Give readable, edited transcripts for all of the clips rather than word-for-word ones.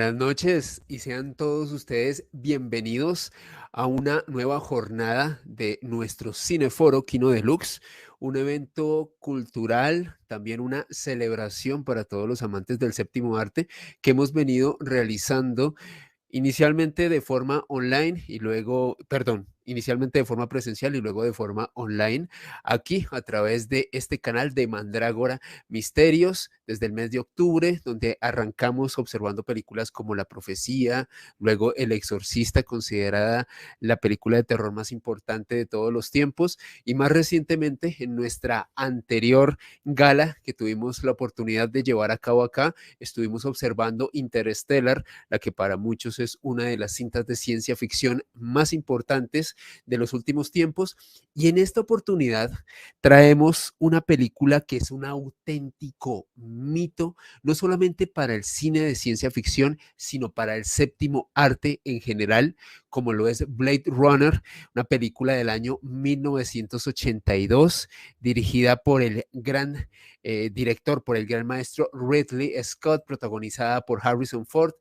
Buenas noches y sean todos ustedes bienvenidos a una nueva jornada de nuestro Cineforo Kino Deluxe, un evento cultural, también una celebración para todos los amantes del séptimo arte que hemos venido realizando inicialmente de forma online y luego, perdón, inicialmente de forma presencial y luego de forma online, aquí a través de este canal de Mandrágora Misterios, desde el mes de octubre, donde arrancamos observando películas como La Profecía, luego El Exorcista, considerada la película de terror más importante de todos los tiempos, y más recientemente en nuestra anterior gala que tuvimos la oportunidad de llevar a cabo acá, estuvimos observando Interstellar, la que para muchos es una de las cintas de ciencia ficción más importantes de los últimos tiempos. Y en esta oportunidad traemos una película que es un auténtico mito, no solamente para el cine de ciencia ficción, sino para el séptimo arte en general, como lo es Blade Runner, una película del año 1982, dirigida por el gran director, por el gran maestro Ridley Scott, protagonizada por Harrison Ford.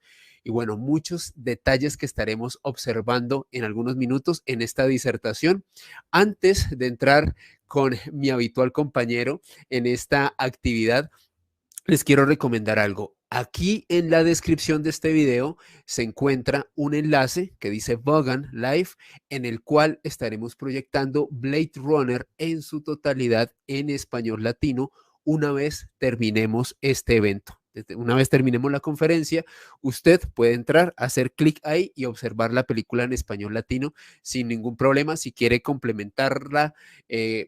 Y bueno, muchos detalles que estaremos observando en algunos minutos en esta disertación. Antes de entrar con mi habitual compañero en esta actividad, les quiero recomendar algo. Aquí en la descripción de este video se encuentra un enlace que dice Vaughan Live, en el cual estaremos proyectando Blade Runner en su totalidad en español latino una vez terminemos este evento. Una vez terminemos la conferencia, usted puede entrar, hacer clic ahí y observar la película en español latino sin ningún problema. Si quiere complementarla,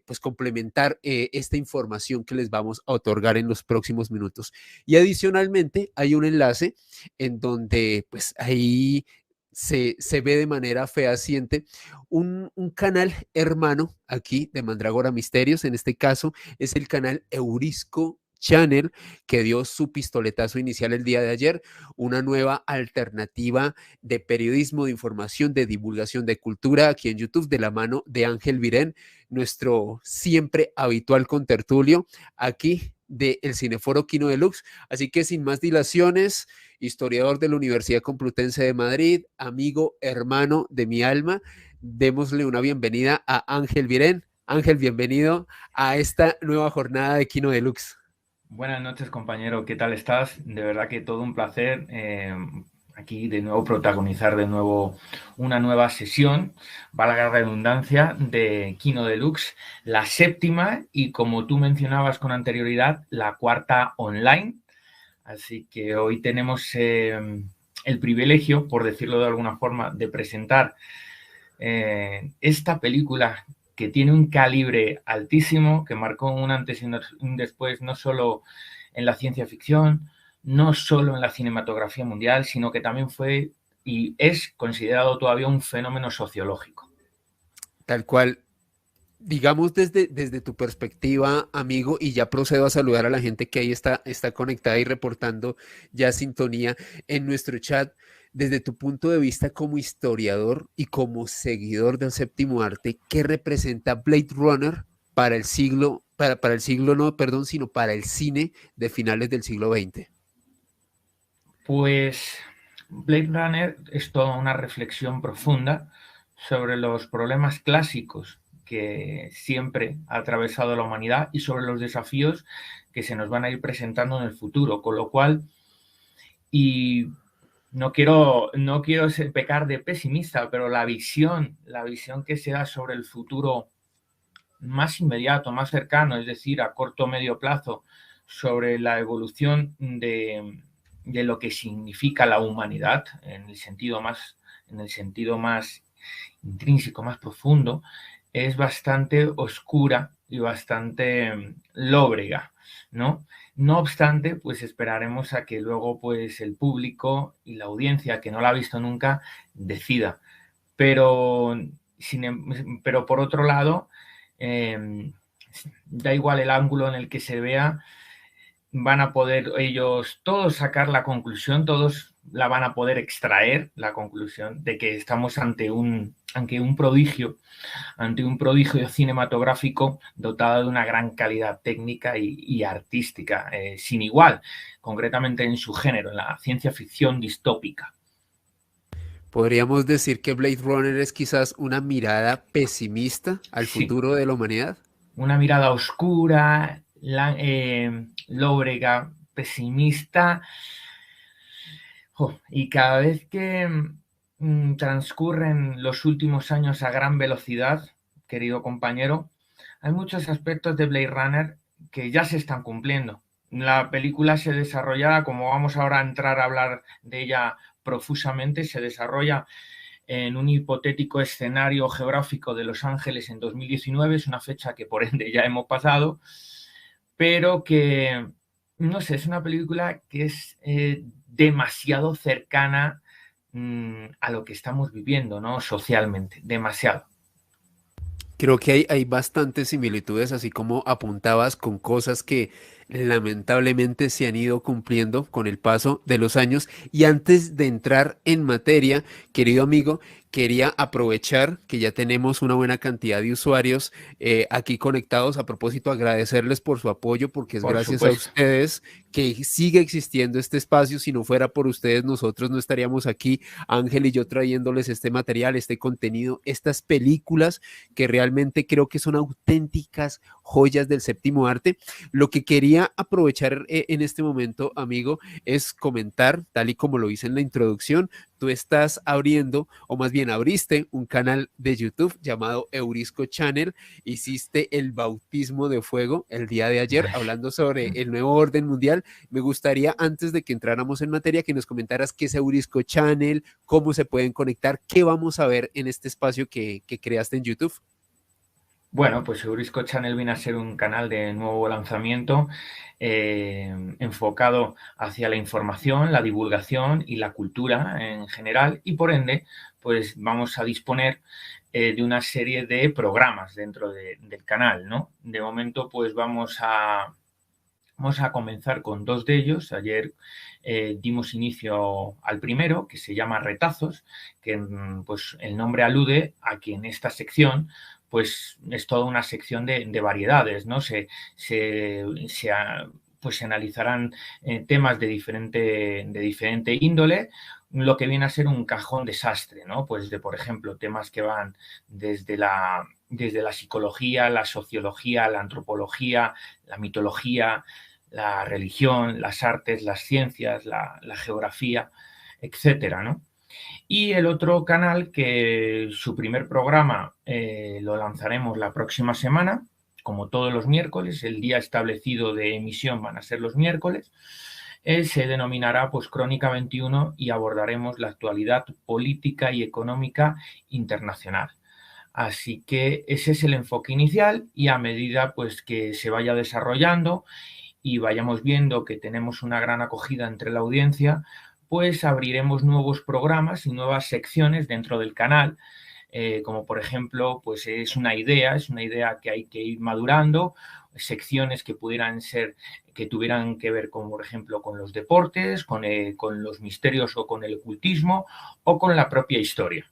pues complementar esta información que les vamos a otorgar en los próximos minutos. Y adicionalmente hay un enlace en donde pues ahí se ve de manera fehaciente un canal hermano aquí de Mandrágora Misterios. En este caso es el canal Eurisco Channel, que dio su pistoletazo inicial el día de ayer, una nueva alternativa de periodismo, de información, de divulgación de cultura aquí en YouTube, de la mano de Ángel Virén, nuestro siempre habitual contertulio aquí de el Cineforo Kino Deluxe. Así que sin más dilaciones, historiador de la Universidad Complutense de Madrid, amigo, hermano de mi alma, démosle una bienvenida a Ángel Virén. Ángel, bienvenido a esta nueva jornada de Kino Deluxe. Buenas noches, compañero. ¿Qué tal estás? De verdad que todo un placer aquí de nuevo protagonizar de nuevo una nueva sesión, valga la redundancia, de Kino Deluxe, la séptima y, como tú mencionabas con anterioridad, la cuarta online. Así que hoy tenemos el privilegio, por decirlo de alguna forma, de presentar esta película que tiene un calibre altísimo, que marcó un antes y un después, no solo en la ciencia ficción, no solo en la cinematografía mundial, sino que también fue y es considerado todavía un fenómeno sociológico. Tal cual, digamos desde tu perspectiva, amigo, y ya procedo a saludar a la gente que ahí está conectada y reportando ya sintonía en nuestro chat. Desde tu punto de vista como historiador y como seguidor del séptimo arte, ¿qué representa Blade Runner para el siglo, para el siglo no, perdón, sino para el cine de finales del siglo XX? Pues Blade Runner es toda una reflexión profunda sobre los problemas clásicos que siempre ha atravesado la humanidad y sobre los desafíos que se nos van a ir presentando en el futuro, con lo cual, y no quiero pecar de pesimista, pero la visión que se da sobre el futuro más inmediato, más cercano, es decir, a corto o medio plazo, sobre la evolución de lo que significa la humanidad en el sentido más intrínseco, más profundo, es bastante oscura y bastante lóbrega, ¿no? No obstante, pues esperaremos a que luego pues el público y la audiencia que no la ha visto nunca decida. Pero, pero por otro lado, eh, da igual el ángulo en el que se vea, van a poder ellos todos sacar la conclusión, todos la van a poder extraer, la conclusión de que estamos ante un prodigio, cinematográfico dotado de una gran calidad técnica y artística, sin igual, concretamente en su género, en la ciencia ficción distópica. ¿Podríamos decir que Blade Runner es quizás una mirada pesimista al Sí, futuro de la humanidad? una mirada oscura, lóbrega, pesimista, y cada vez que transcurren los últimos años a gran velocidad, querido compañero, hay muchos aspectos de Blade Runner que ya se están cumpliendo. La película se desarrolla, como vamos ahora a entrar a hablar de ella profusamente, se desarrolla en un hipotético escenario geográfico de Los Ángeles en 2019, es una fecha que por ende ya hemos pasado, pero que, no sé, es una película que es demasiado cercana a lo que estamos viviendo, ¿no? Socialmente, demasiado. Creo que hay bastantes similitudes, así como apuntabas con cosas que lamentablemente se han ido cumpliendo con el paso de los años. Y antes de entrar en materia, querido amigo, quería aprovechar que ya tenemos una buena cantidad de usuarios aquí conectados. A propósito, agradecerles por su apoyo, porque es Por gracias a supuesto. ustedes que sigue existiendo este espacio. Si no fuera por ustedes, nosotros no estaríamos aquí, Ángel y yo, trayéndoles este material, este contenido, estas películas que realmente creo que son auténticas joyas del séptimo arte. Lo que quería aprovechar en este momento, amigo, es comentar, tal y como lo hice en la introducción, tú estás abriendo, o más bien abriste un canal de YouTube llamado Eurisco Channel, hiciste el bautismo de fuego el día de ayer, hablando sobre el nuevo orden mundial. Me gustaría, antes de que entráramos en materia, que nos comentaras qué es Eurisco Channel, cómo se pueden conectar, qué vamos a ver en este espacio que creaste en YouTube. Bueno, pues Eurisco Channel viene a ser un canal de nuevo lanzamiento enfocado hacia la información, la divulgación y la cultura en general, y por ende, pues vamos a disponer de una serie de programas dentro del canal, ¿no? De momento, pues vamos a comenzar con dos de ellos. Ayer dimos inicio al primero, que se llama Retazos, que pues el nombre alude a que en esta sección pues es toda una sección de variedades, ¿no? Pues se analizarán temas de diferente índole, lo que viene a ser un cajón desastre, ¿no? Pues de, por ejemplo, temas que van desde la psicología, la sociología, la antropología, la mitología, la religión, las artes, las ciencias, la geografía, etcétera, ¿no? Y el otro canal, que su primer programa lo lanzaremos la próxima semana, como todos los miércoles, el día establecido de emisión van a ser los miércoles, se denominará pues Crónica 21 y abordaremos la actualidad política y económica internacional. Así que ese es el enfoque inicial, y a medida pues que se vaya desarrollando y vayamos viendo que tenemos una gran acogida entre la audiencia, pues abriremos nuevos programas y nuevas secciones dentro del canal, como por ejemplo, pues es una idea que hay que ir madurando, secciones que pudieran ser, que tuvieran que ver con, por ejemplo, con los deportes, con los misterios o con el ocultismo o con la propia historia.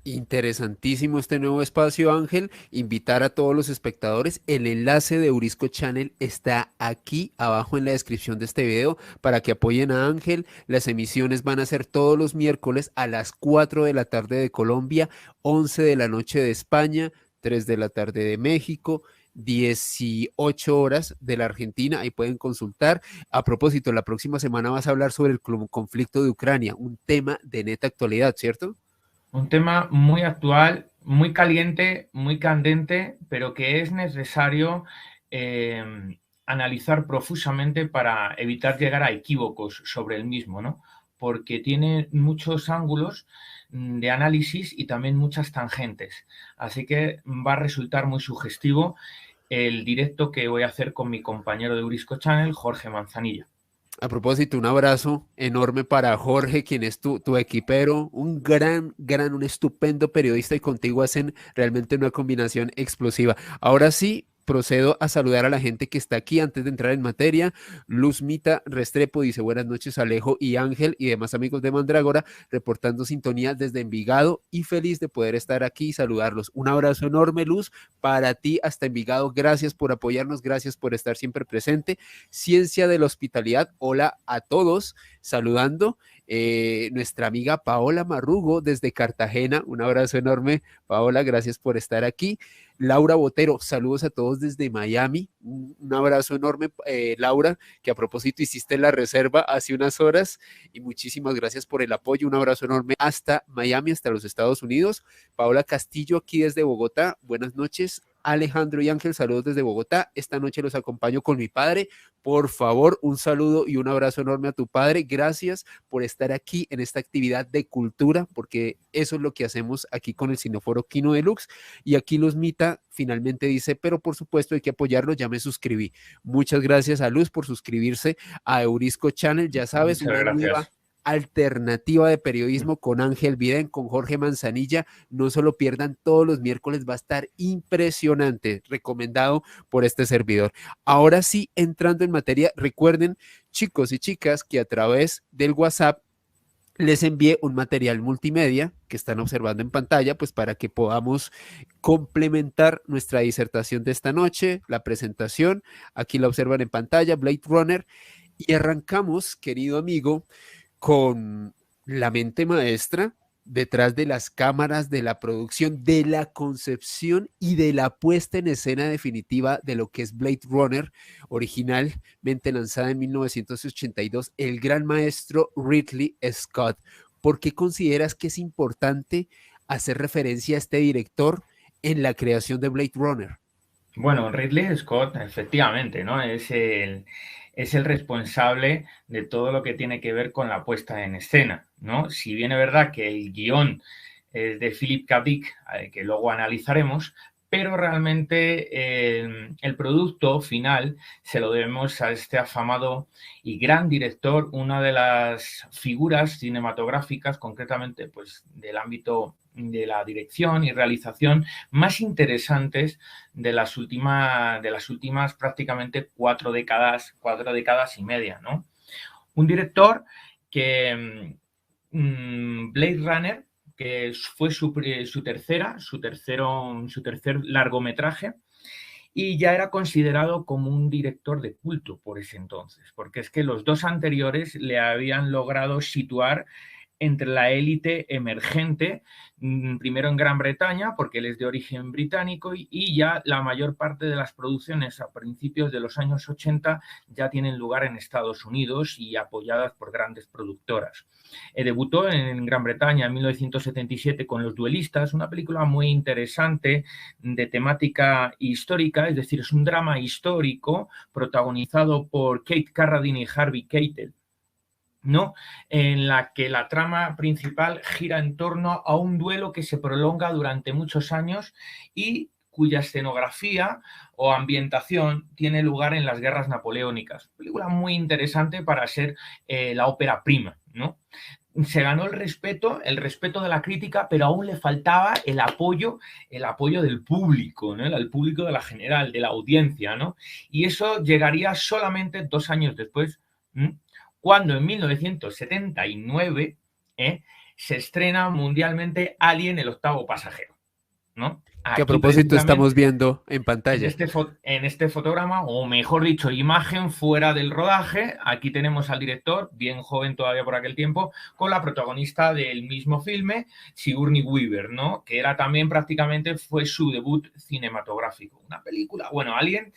Interesantísimo este nuevo espacio, Ángel. Invitar a todos los espectadores. El enlace de Eurisco Channel está aquí abajo en la descripción de este video para que apoyen a Ángel. Las emisiones van a ser todos los miércoles a las 4 de la tarde de Colombia, 11 de la noche de España, 3 de la tarde de México, 18 horas de la Argentina. Ahí pueden consultar. A propósito, la próxima semana vas a hablar sobre el conflicto de Ucrania, un tema de neta actualidad, ¿cierto? Un tema muy actual, muy caliente, muy candente, pero que es necesario analizar profusamente para evitar llegar a equívocos sobre el mismo, ¿no? Porque tiene muchos ángulos de análisis y también muchas tangentes. Así que va a resultar muy sugestivo el directo que voy a hacer con mi compañero de Eurisco Channel, Jorge Manzanilla. A propósito, un abrazo enorme para Jorge, quien es tu equipero, un un estupendo periodista, y contigo hacen realmente una combinación explosiva. Ahora sí, procedo a saludar a la gente que está aquí antes de entrar en materia. Luz Mita Restrepo dice buenas noches Alejo y Ángel y demás amigos de Mandrágora, reportando sintonía desde Envigado y feliz de poder estar aquí y saludarlos. Un abrazo enorme, Luz, para ti hasta Envigado. Gracias por apoyarnos, gracias por estar siempre presente. Ciencia de la Hospitalidad, hola a todos, saludando. Nuestra amiga Paola Marrugo desde Cartagena, un abrazo enorme, Paola, gracias por estar aquí. Laura Botero, saludos a todos desde Miami, un abrazo enorme, Laura, que a propósito hiciste la reserva hace unas horas y muchísimas gracias por el apoyo, un abrazo enorme hasta Miami, hasta los Estados Unidos. Paola Castillo aquí desde Bogotá, buenas noches. Alejandro y Ángel, saludos desde Bogotá. Esta noche los acompaño con mi padre. Por favor, un saludo y un abrazo enorme a tu padre. Gracias por estar aquí en esta actividad de cultura, porque eso es lo que hacemos aquí con el Cineforo Kino Deluxe. Y aquí Luz Mita finalmente dice, pero por supuesto hay que apoyarlo, ya me suscribí. Muchas gracias a Luz por suscribirse a Eurisco Channel. Ya sabes, Muchas una nueva gracias. alternativa de periodismo con Ángel Vidén, con Jorge Manzanilla. No se lo pierdan, todos los miércoles va a estar impresionante, recomendado por este servidor. Ahora sí, entrando en materia, recuerden, chicos y chicas, que a través del WhatsApp les envié un material multimedia que están observando en pantalla, pues para que podamos complementar nuestra disertación de esta noche, la presentación. Aquí la observan en pantalla, Blade Runner. Y arrancamos, querido amigo, con la mente maestra detrás de las cámaras, de la producción, de la concepción y de la puesta en escena definitiva de lo que es Blade Runner, originalmente lanzada en 1982, el gran maestro Ridley Scott. ¿Por qué consideras que es importante hacer referencia a este director en la creación de Blade Runner? Bueno, Ridley Scott, efectivamente, ¿no? Es el responsable de todo lo que tiene que ver con la puesta en escena, ¿no? Si bien es verdad que el guión es de Philip K. Dick, que luego analizaremos, pero realmente el producto final se lo debemos a este afamado y gran director, una de las figuras cinematográficas, concretamente pues, del ámbito de la dirección y realización más interesantes de las últimas prácticamente 4 décadas y media, ¿no? Un director que Blade Runner, que fue su tercer largometraje, y ya era considerado como un director de culto por ese entonces, porque es que los dos anteriores le habían logrado situar entre la élite emergente, primero en Gran Bretaña, porque él es de origen británico, y ya la mayor parte de las producciones a principios de los años 80 ya tienen lugar en Estados Unidos y apoyadas por grandes productoras. Debutó en Gran Bretaña en 1977 con Los Duelistas, una película muy interesante de temática histórica, es decir, es un drama histórico protagonizado por Kate Carradine y Harvey Keitel, ¿no? En la que la trama principal gira en torno a un duelo que se prolonga durante muchos años y cuya escenografía o ambientación tiene lugar en las guerras napoleónicas. Película muy interesante para ser la ópera prima, ¿no? Se ganó el respeto de la crítica, pero aún le faltaba el apoyo del público, ¿no? El público de la general, de la audiencia, ¿no? Y eso llegaría solamente 2 años después, cuando en 1979 se estrena mundialmente Alien, el octavo pasajero, ¿no? Que a Aquí propósito estamos precisamente viendo en pantalla. en este fotograma, o mejor dicho, imagen fuera del rodaje, aquí tenemos al director, bien joven todavía por aquel tiempo, con la protagonista del mismo filme, Sigourney Weaver, ¿no? Que era también prácticamente fue su debut cinematográfico. Una película, bueno, Alien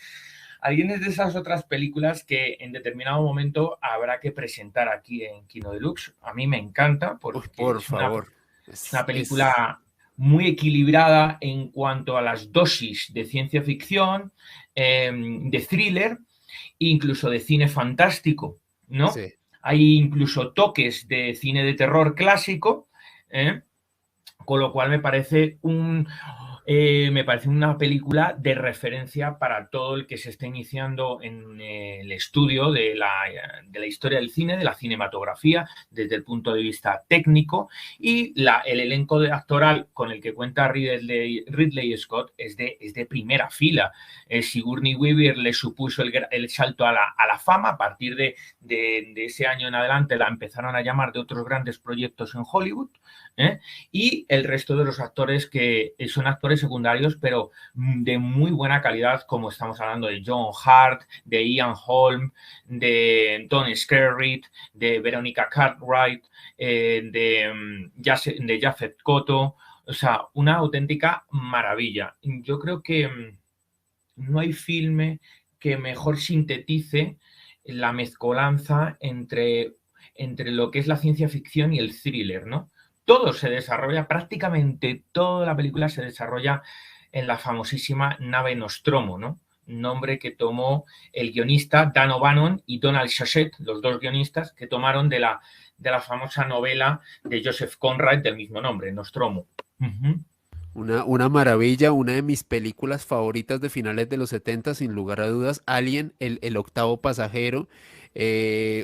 es de esas otras películas que en determinado momento habrá que presentar aquí en Kino Deluxe. A mí me encanta porque Por es favor. una película muy equilibrada en cuanto a las dosis de ciencia ficción, de thriller, incluso de cine fantástico, ¿no? Sí. Hay incluso toques de cine de terror clásico, con lo cual me parece Me parece una película de referencia para todo el que se esté iniciando en el estudio de la historia del cine, de la cinematografía, desde el punto de vista técnico, y el elenco actoral con el que cuenta Ridley Scott es de primera fila. Sigourney Weaver le supuso el salto a la fama. A partir de ese año en adelante la empezaron a llamar de otros grandes proyectos en Hollywood, y el resto de los actores que son actores secundarios, pero de muy buena calidad, como estamos hablando de John Hart, de Ian Holm, de Don Skerritt, de Veronica Cartwright, de Japhet Kotto. O sea, una auténtica maravilla. Yo creo que no hay filme que mejor sintetice la mezcolanza entre lo que es la ciencia ficción y el thriller, ¿no? Todo se desarrolla, prácticamente toda la película se desarrolla en la famosísima nave Nostromo, ¿no? Nombre que tomó el guionista Dan O'Bannon y Donald Shachette, los dos guionistas que tomaron de la famosa novela de Joseph Conrad del mismo nombre, Nostromo. Una maravilla, una de mis películas favoritas de finales de los 70, sin lugar a dudas, Alien, el octavo pasajero,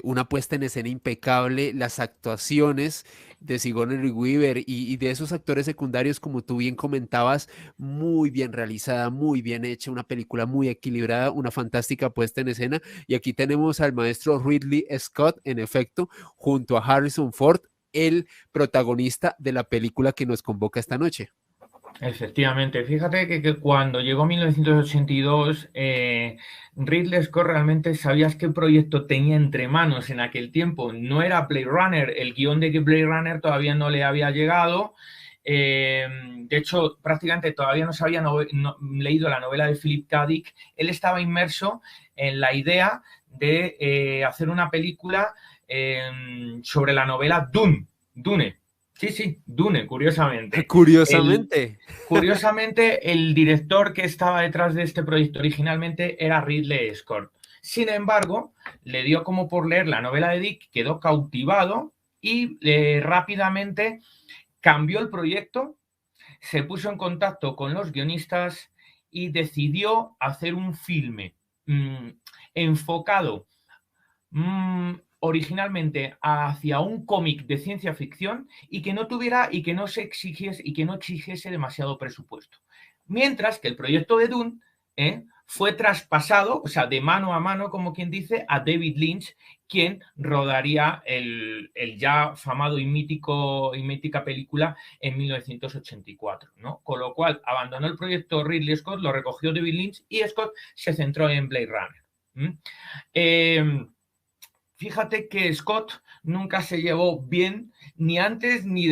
una puesta en escena impecable, las actuaciones de Sigourney Weaver y de esos actores secundarios, como tú bien comentabas, muy bien realizada, muy bien hecha, una película muy equilibrada, una fantástica puesta en escena. Y aquí tenemos al maestro Ridley Scott, en efecto, junto a Harrison Ford, el protagonista de la película que nos convoca esta noche. Efectivamente, fíjate que cuando llegó 1982, Ridley Scott realmente sabías qué proyecto tenía entre manos en aquel tiempo. No era Blade Runner, el guión de Blade Runner todavía no le había llegado. De hecho, prácticamente todavía no se había leído la novela de Philip K. Dick. Él estaba inmerso en la idea de hacer una película sobre la novela Dune. Sí, sí, Dune, curiosamente. Curiosamente. Curiosamente, el director que estaba detrás de este proyecto originalmente era Ridley Scott. Sin embargo, le dio como por leer la novela de Dick, quedó cautivado y rápidamente cambió el proyecto, se puso en contacto con los guionistas y decidió hacer un filme enfocado originalmente hacia un cómic de ciencia ficción y que no tuviera y que no se exigiese y que no exigiese demasiado presupuesto. Mientras que el proyecto de Dune fue traspasado, o sea, de mano a mano, como quien dice, a David Lynch, quien rodaría el ya famado y mítica película en 1984, ¿no? Con lo cual abandonó el proyecto Ridley Scott, lo recogió David Lynch y Scott se centró en Blade Runner. Fíjate que Scott nunca se llevó bien ni antes ni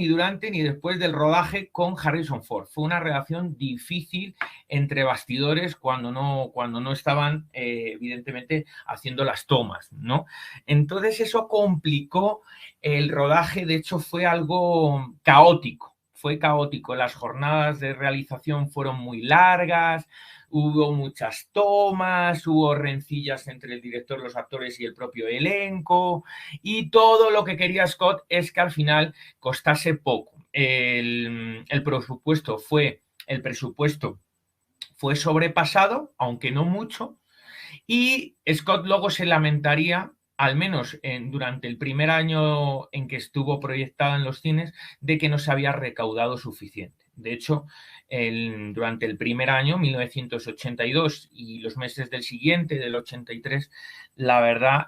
durante ni después del rodaje con Harrison Ford. Fue una relación difícil entre bastidores cuando no estaban evidentemente haciendo las tomas, ¿no? Entonces eso complicó el rodaje. De hecho, fue algo caótico. Fue caótico. Las jornadas de realización fueron muy largas. Hubo muchas tomas, hubo rencillas entre el director, los actores y el propio elenco, y todo lo que quería Scott es que al final costase poco. El presupuesto fue sobrepasado, aunque no mucho, y Scott luego se lamentaría, al menos durante el primer año en que estuvo proyectada en los cines, de que no se había recaudado suficiente. De hecho, durante el primer año, 1982, y los meses del siguiente, del 83, la verdad,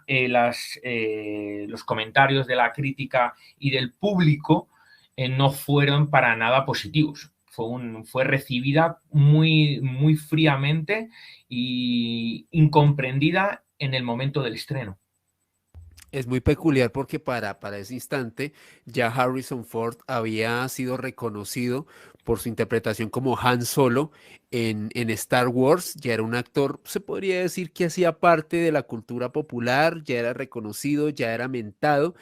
los comentarios de la crítica y del público no fueron para nada positivos. Fue recibida muy, muy fríamente y incomprendida en el momento del estreno. Es muy peculiar porque para ese instante ya Harrison Ford había sido reconocido por su interpretación como Han Solo en Star Wars. Ya era un actor, se podría decir que hacía parte de la cultura popular, ya era reconocido, ya era mentado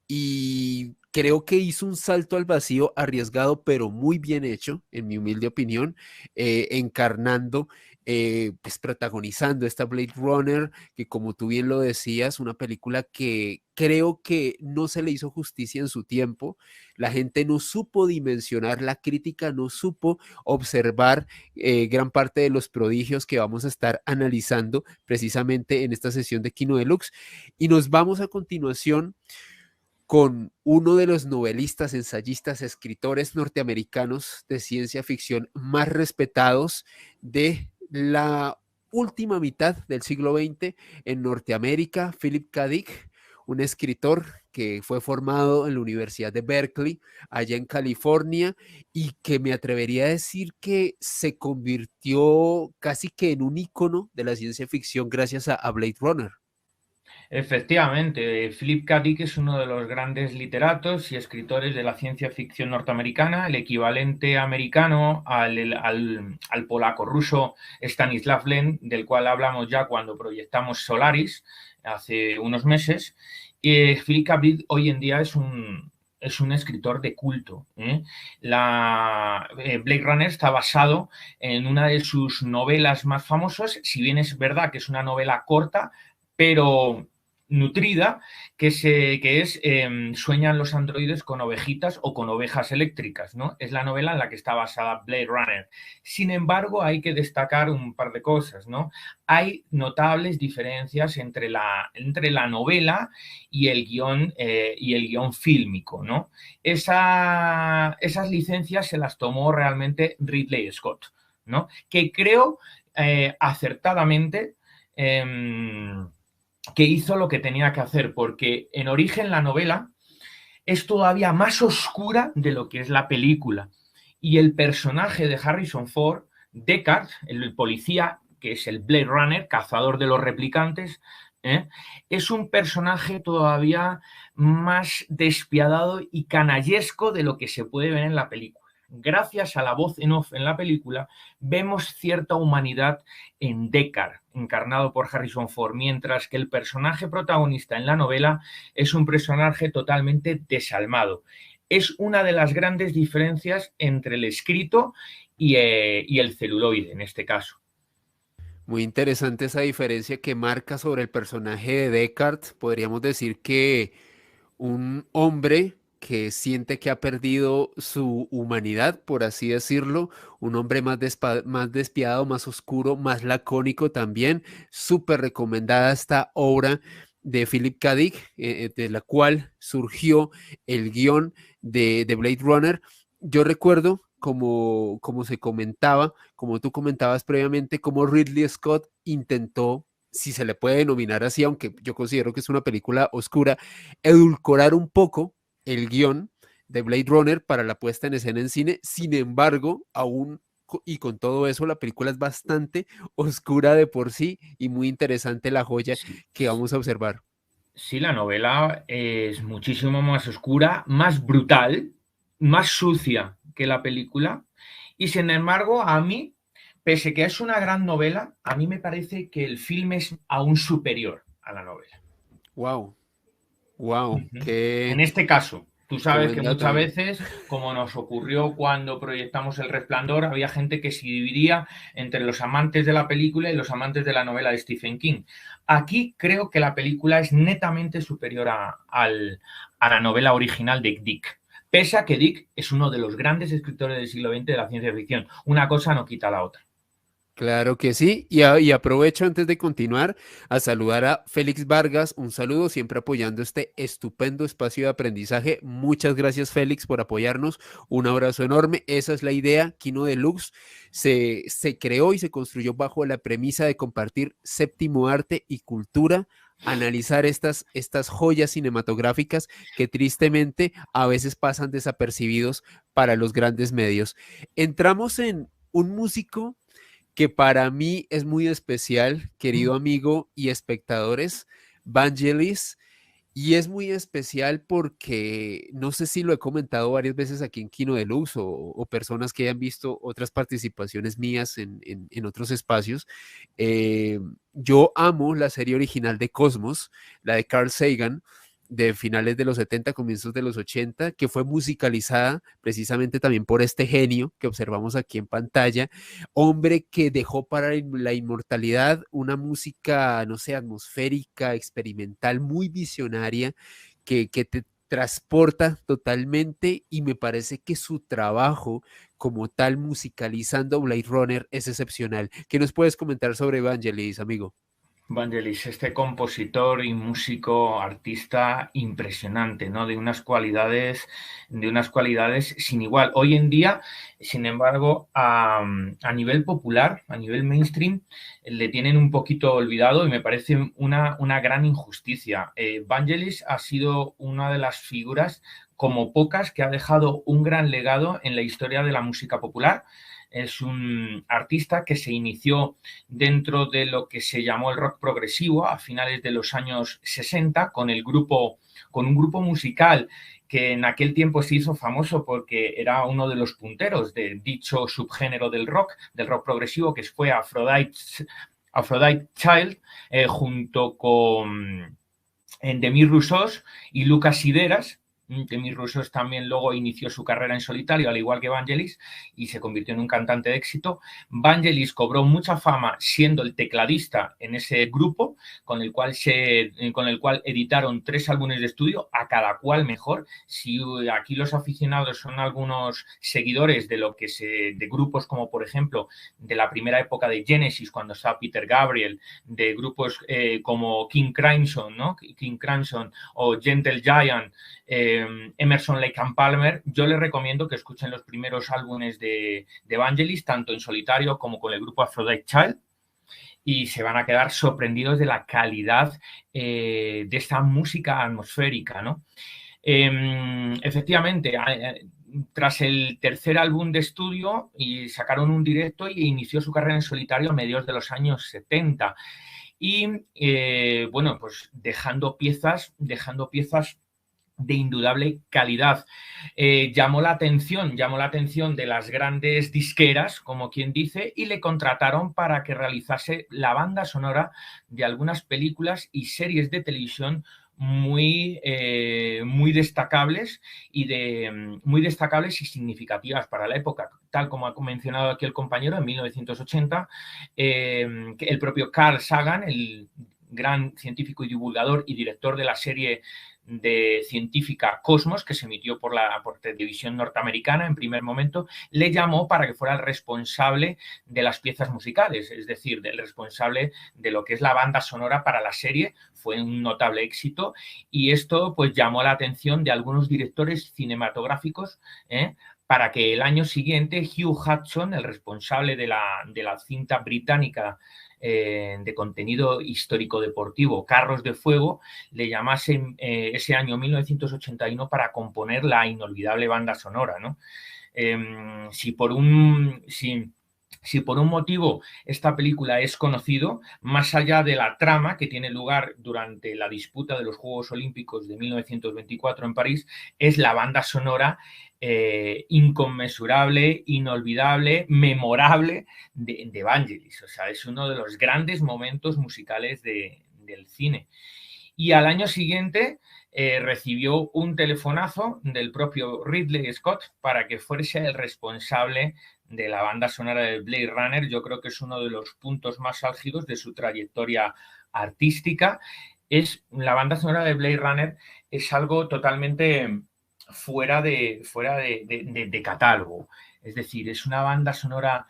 y creo que hizo un salto al vacío arriesgado, pero muy bien hecho, en mi humilde opinión, encarnando pues protagonizando esta Blade Runner, que como tú bien lo decías, una película que creo que no se le hizo justicia en su tiempo. La gente no supo dimensionar, la crítica no supo observar gran parte de los prodigios que vamos a estar analizando precisamente en esta sesión de Kino Deluxe. Y nos vamos a continuación con uno de los novelistas, ensayistas, escritores norteamericanos de ciencia ficción más respetados de la última mitad del siglo XX en Norteamérica, Philip K. Dick, un escritor que fue formado en la Universidad de Berkeley, allá en California, y que me atrevería a decir que se convirtió casi que en un ícono de la ciencia ficción gracias a Blade Runner. Efectivamente, Philip K. Dick es uno de los grandes literatos y escritores de la ciencia ficción norteamericana, el equivalente americano al polaco-ruso Stanislav Lem, del cual hablamos ya cuando proyectamos Solaris hace unos meses. Philip K. Dick hoy en día es un escritor de culto. Blade Runner está basado en una de sus novelas más famosas, si bien es verdad que es una novela corta, pero nutrida, que es Sueñan los androides con ovejitas o con ovejas eléctricas, ¿no? Es la novela en la que está basada Blade Runner. Sin embargo, hay que destacar un par de cosas, ¿no? Hay notables diferencias entre la novela y el guión fílmico, ¿no? Esas licencias se las tomó realmente Ridley Scott, ¿no? Que creo acertadamente que hizo lo que tenía que hacer, porque en origen la novela es todavía más oscura de lo que es la película. Y el personaje de Harrison Ford, Deckard, el policía, que es el Blade Runner, cazador de los replicantes, es un personaje todavía más despiadado y canallesco de lo que se puede ver en la película. Gracias a la voz en off en la película, vemos cierta humanidad en Deckard, encarnado por Harrison Ford, mientras que el personaje protagonista en la novela es un personaje totalmente desalmado. Es una de las grandes diferencias entre el escrito y el celuloide, en este caso. Muy interesante esa diferencia que marca sobre el personaje de Descartes. Podríamos decir que un hombre que siente que ha perdido su humanidad, por así decirlo, un hombre más despiadado, más oscuro, más lacónico también. Súper recomendada esta obra de Philip K. Dick, de la cual surgió el guión de Blade Runner. Yo recuerdo, como se comentaba, como tú comentabas previamente, como Ridley Scott intentó, si se le puede denominar así, aunque yo considero que es una película oscura, edulcorar un poco el guión de Blade Runner para la puesta en escena en cine. Sin embargo, aún y con todo eso, la película es bastante oscura de por sí y muy interesante la joya Sí, que vamos a observar. sí, la novela es muchísimo más oscura, más brutal, más sucia que la película. Y sin embargo, a mí, pese a que es una gran novela, a mí me parece que el film es aún superior a la novela. Wow, wow, En este caso, tú qué sabes que buen muchas dato. veces, como nos ocurrió cuando proyectamos El Resplandor, había gente que se dividía entre los amantes de la película y los amantes de la novela de Stephen King. Aquí creo que la película es netamente superior a la novela original de Dick. Pese a que Dick es uno de los grandes escritores del siglo XX de la ciencia ficción. Una cosa no quita la otra. Claro que sí, y aprovecho antes de continuar a saludar a Félix Vargas, un saludo siempre apoyando este estupendo espacio de aprendizaje. Muchas gracias Félix por apoyarnos, un abrazo enorme, esa es la idea. Kino Deluxe se creó y se construyó bajo la premisa de compartir séptimo arte y cultura, analizar estas joyas cinematográficas que tristemente a veces pasan desapercibidos para los grandes medios. Entramos en un músico que para mí es muy especial, querido amigo y espectadores, Vangelis, y es muy especial porque no sé si lo he comentado varias veces aquí en Kino Deluxe o personas que hayan visto otras participaciones mías en otros espacios. Yo amo la serie original de Cosmos, la de Carl Sagan, de finales de los 70, comienzos de los 80, que fue musicalizada precisamente también por este genio que observamos aquí en pantalla, hombre que dejó para la inmortalidad una música, no sé, atmosférica, experimental, muy visionaria, que te transporta totalmente, y me parece que su trabajo como tal musicalizando Blade Runner es excepcional. ¿Qué nos puedes comentar sobre Vangelis, amigo? Vangelis, este compositor y músico, artista impresionante, ¿no? De unas cualidades sin igual. Hoy en día, sin embargo, a nivel popular, a nivel mainstream, le tienen un poquito olvidado y me parece una gran injusticia. Vangelis ha sido una de las figuras, como pocas, que ha dejado un gran legado en la historia de la música popular. Es un artista que se inició dentro de lo que se llamó el rock progresivo a finales de los años 60 con un grupo musical que en aquel tiempo se hizo famoso porque era uno de los punteros de dicho subgénero del rock progresivo, que fue Aphrodite Child, junto con Demis Roussos y Lucas Sideras. Demis Roussos también luego inició su carrera en solitario, al igual que Vangelis, y se convirtió en un cantante de éxito. Vangelis cobró mucha fama siendo el tecladista en ese grupo, con el cual editaron 3 álbumes de estudio, a cada cual mejor. Si aquí los aficionados son algunos seguidores de grupos como, por ejemplo, de la primera época de Genesis, cuando estaba Peter Gabriel, de grupos como King Crimson, ¿no? King Crimson o Gentle Giant, Emerson, Lake and Palmer, yo les recomiendo que escuchen los primeros álbumes de Vangelis, tanto en solitario como con el grupo Aphrodite Child, y se van a quedar sorprendidos de la calidad de esta música atmosférica, ¿no? Efectivamente, tras el tercer álbum de estudio, y sacaron un directo y inició su carrera en solitario a mediados de los años 70. Y bueno, pues dejando piezas de indudable calidad. Llamó la atención de las grandes disqueras, como quien dice, y le contrataron para que realizase la banda sonora de algunas películas y series de televisión muy destacables y significativas para la época, tal como ha mencionado aquí el compañero. En 1980, el propio Carl Sagan, el gran científico y divulgador y director de la serie de científica Cosmos, que se emitió por televisión norteamericana en primer momento, le llamó para que fuera el responsable de las piezas musicales, es decir, del responsable de lo que es la banda sonora para la serie. Fue un notable éxito, y esto pues llamó la atención de algunos directores cinematográficos, para que el año siguiente Hugh Hudson, el responsable de la cinta británica de contenido histórico deportivo Carros de Fuego, le llamase ese año 1981 para componer la inolvidable banda sonora, ¿no? Si por un motivo esta película es conocido, más allá de la trama que tiene lugar durante la disputa de los Juegos Olímpicos de 1924 en París, es la banda sonora inconmensurable, inolvidable, memorable de Vangelis. O sea, es uno de los grandes momentos musicales del cine. Y al año siguiente recibió un telefonazo del propio Ridley Scott para que fuese el responsable de la banda sonora de Blade Runner. Yo creo que es uno de los puntos más álgidos de su trayectoria artística. La banda sonora de Blade Runner es algo totalmente fuera de catálogo. Es decir, es una banda sonora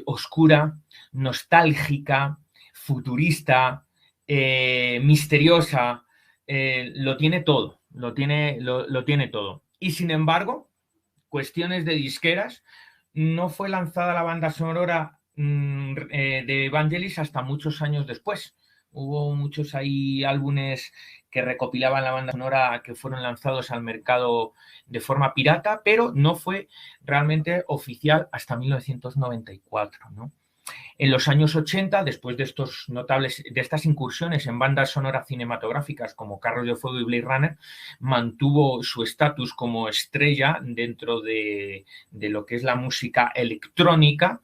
oscura, nostálgica, futurista, misteriosa. Lo tiene todo, lo tiene todo. Y sin embargo, cuestiones de disqueras, no fue lanzada la banda sonora de Vangelis hasta muchos años después. Hubo muchos álbumes que recopilaban la banda sonora que fueron lanzados al mercado de forma pirata, pero no fue realmente oficial hasta 1994, ¿no? En los años 80, después de estas incursiones en bandas sonoras cinematográficas como Carros de Fuego y Blade Runner, mantuvo su estatus como estrella dentro de lo que es la música electrónica.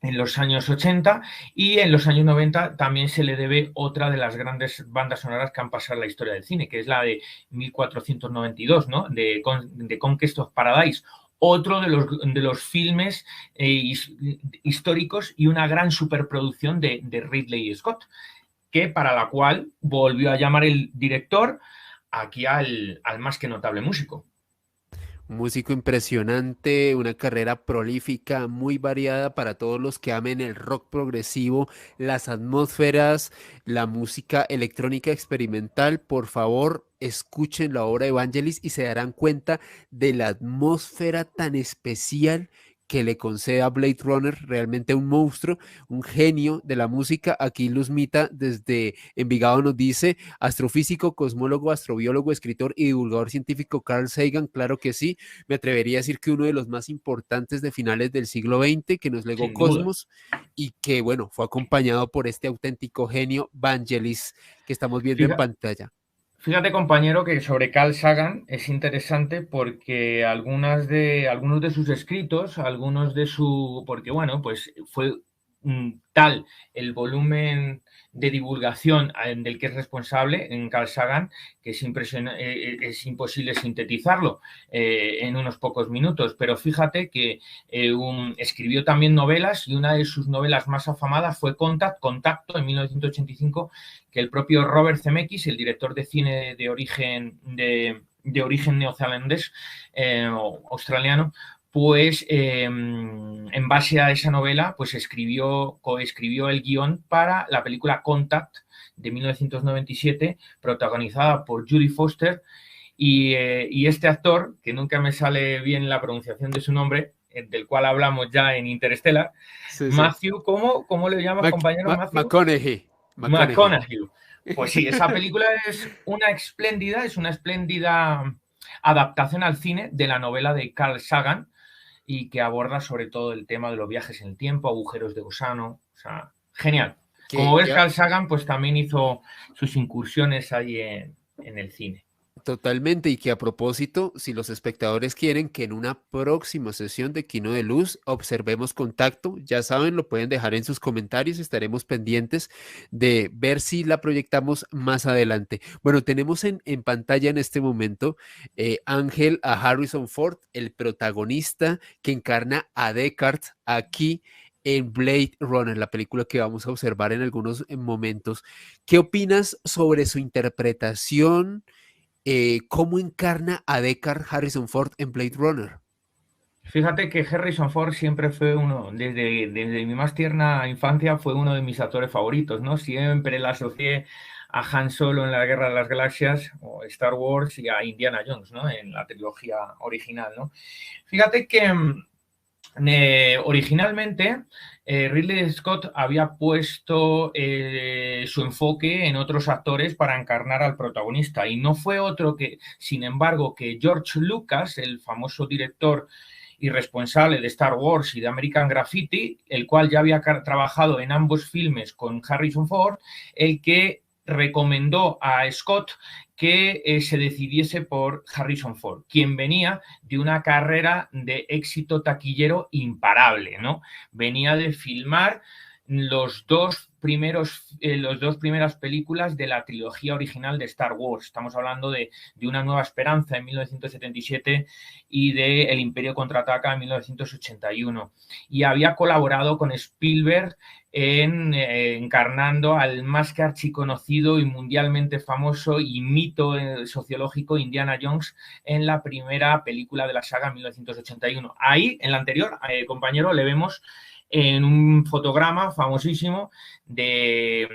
en los años 80, y en los años 90 también se le debe otra de las grandes bandas sonoras que han pasado en la historia del cine, que es la de 1492, ¿no? de Conquest of Paradise, otro de los filmes históricos y una gran superproducción de Ridley Scott, que para la cual volvió a llamar el director aquí al más que notable músico. Un músico impresionante, una carrera prolífica, muy variada para todos los que amen el rock progresivo, las atmósferas, la música electrónica experimental. Por favor, escuchen la obra de Vangelis y se darán cuenta de la atmósfera tan especial que le concede a Blade Runner, realmente un monstruo, un genio de la música. Aquí Luzmita desde Envigado nos dice: astrofísico, cosmólogo, astrobiólogo, escritor y divulgador científico Carl Sagan. Claro que sí, me atrevería a decir que uno de los más importantes de finales del siglo XX, que nos legó Sin duda. Cosmos y que, bueno, fue acompañado por este auténtico genio Vangelis que estamos viendo en pantalla. Fíjate, compañero, que sobre Carl Sagan es interesante porque algunos de sus escritos, porque bueno, pues fue tal el volumen de divulgación del que es responsable en Carl Sagan, que es imposible sintetizarlo en unos pocos minutos. Pero fíjate que escribió también novelas, y una de sus novelas más afamadas fue Contacto, en 1985, que el propio Robert Zemeckis, el director de cine de origen neozelandés, australiano, pues en base a esa novela, pues coescribió el guión para la película Contact de 1997, protagonizada por Jodie Foster, y este actor, que nunca me sale bien la pronunciación de su nombre, del cual hablamos ya en Interstellar, Sí, sí. Matthew, ¿cómo le llamas, compañero? Matthew McConaughey. McConaughey. Pues sí, esa película es una espléndida adaptación al cine de la novela de Carl Sagan, y que aborda sobre todo el tema de los viajes en el tiempo, agujeros de gusano. O sea, genial. Como ves, Carl Sagan pues también hizo sus incursiones ahí en el cine. Totalmente, y que a propósito, si los espectadores quieren que en una próxima sesión de Kino de Luz observemos Contacto, ya saben, lo pueden dejar en sus comentarios, estaremos pendientes de ver si la proyectamos más adelante. Bueno, tenemos en pantalla en este momento, Ángel, a Harrison Ford, el protagonista que encarna a Deckard aquí en Blade Runner, la película que vamos a observar en algunos momentos. ¿Qué opinas sobre su interpretación? ¿Cómo encarna a Deckard Harrison Ford en Blade Runner? Fíjate que Harrison Ford siempre fue desde mi más tierna infancia, fue uno de mis actores favoritos, ¿no? Siempre la asocié a Han Solo en la Guerra de las Galaxias, o Star Wars, y a Indiana Jones, ¿no? En la trilogía original, ¿no? Fíjate que originalmente Ridley Scott había puesto su enfoque en otros actores para encarnar al protagonista, y no fue otro que, sin embargo, que George Lucas, el famoso director y responsable de Star Wars y de American Graffiti, el cual ya había trabajado en ambos filmes con Harrison Ford, el que recomendó a Scott que se decidiese por Harrison Ford, quien venía de una carrera de éxito taquillero imparable, ¿no? Venía de filmar las dos primeras películas de la trilogía original de Star Wars. Estamos hablando de Una Nueva Esperanza en 1977 y de El Imperio Contraataca en 1981. Y había colaborado con Spielberg encarnando al más que archiconocido y mundialmente famoso y mito sociológico Indiana Jones en la primera película de la saga en 1981. Ahí, en la anterior, compañero, le vemos en un fotograma famosísimo de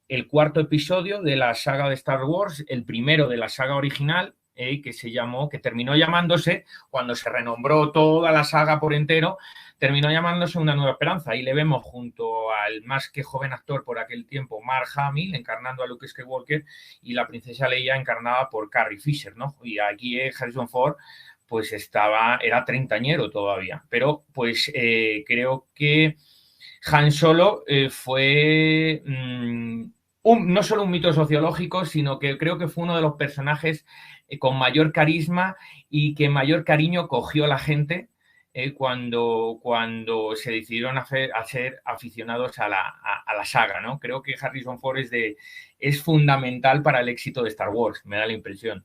el cuarto episodio de la saga de Star Wars, el primero de la saga original, que terminó llamándose, cuando se renombró toda la saga por entero, terminó llamándose Una Nueva Esperanza. Ahí le vemos junto al más que joven actor por aquel tiempo, Mark Hamill, encarnando a Luke Skywalker, y la princesa Leia encarnada por Carrie Fisher, ¿no? Y aquí Harrison Ford pues era treintañero todavía, pero pues creo que Han Solo fue no solo un mito sociológico, sino que creo que fue uno de los personajes con mayor carisma y que mayor cariño cogió la gente cuando se decidieron a ser aficionados a la saga, ¿no? Creo que Harrison Ford es fundamental para el éxito de Star Wars, me da la impresión.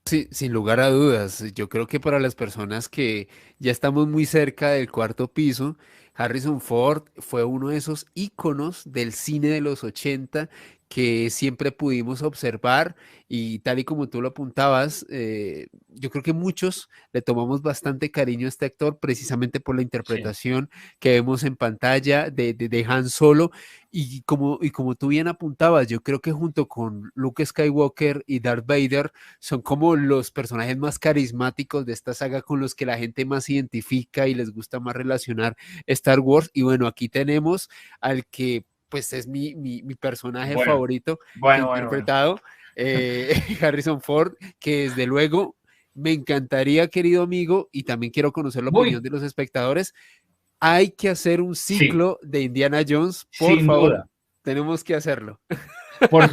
Sí, sin lugar a dudas. Yo creo que para las personas que ya estamos muy cerca del cuarto piso, Harrison Ford fue uno de esos íconos del cine de los 80 que siempre pudimos observar y tal y como tú lo apuntabas, yo creo que muchos le tomamos bastante cariño a este actor precisamente por la Sí. interpretación que vemos en pantalla de Han Solo y como tú bien apuntabas, yo creo que junto con Luke Skywalker y Darth Vader, son como los personajes más carismáticos de esta saga con los que la gente más se identifica y les gusta más relacionar Star Wars. Y bueno, aquí tenemos al que pues es mi personaje Bueno, favorito que he bueno. interpretado, Harrison Ford, que desde luego me encantaría, querido amigo, y también quiero conocer la opinión Uy, de los espectadores. Hay que hacer un sí, ciclo de Indiana Jones, por sin favor, duda. tenemos que hacerlo. Por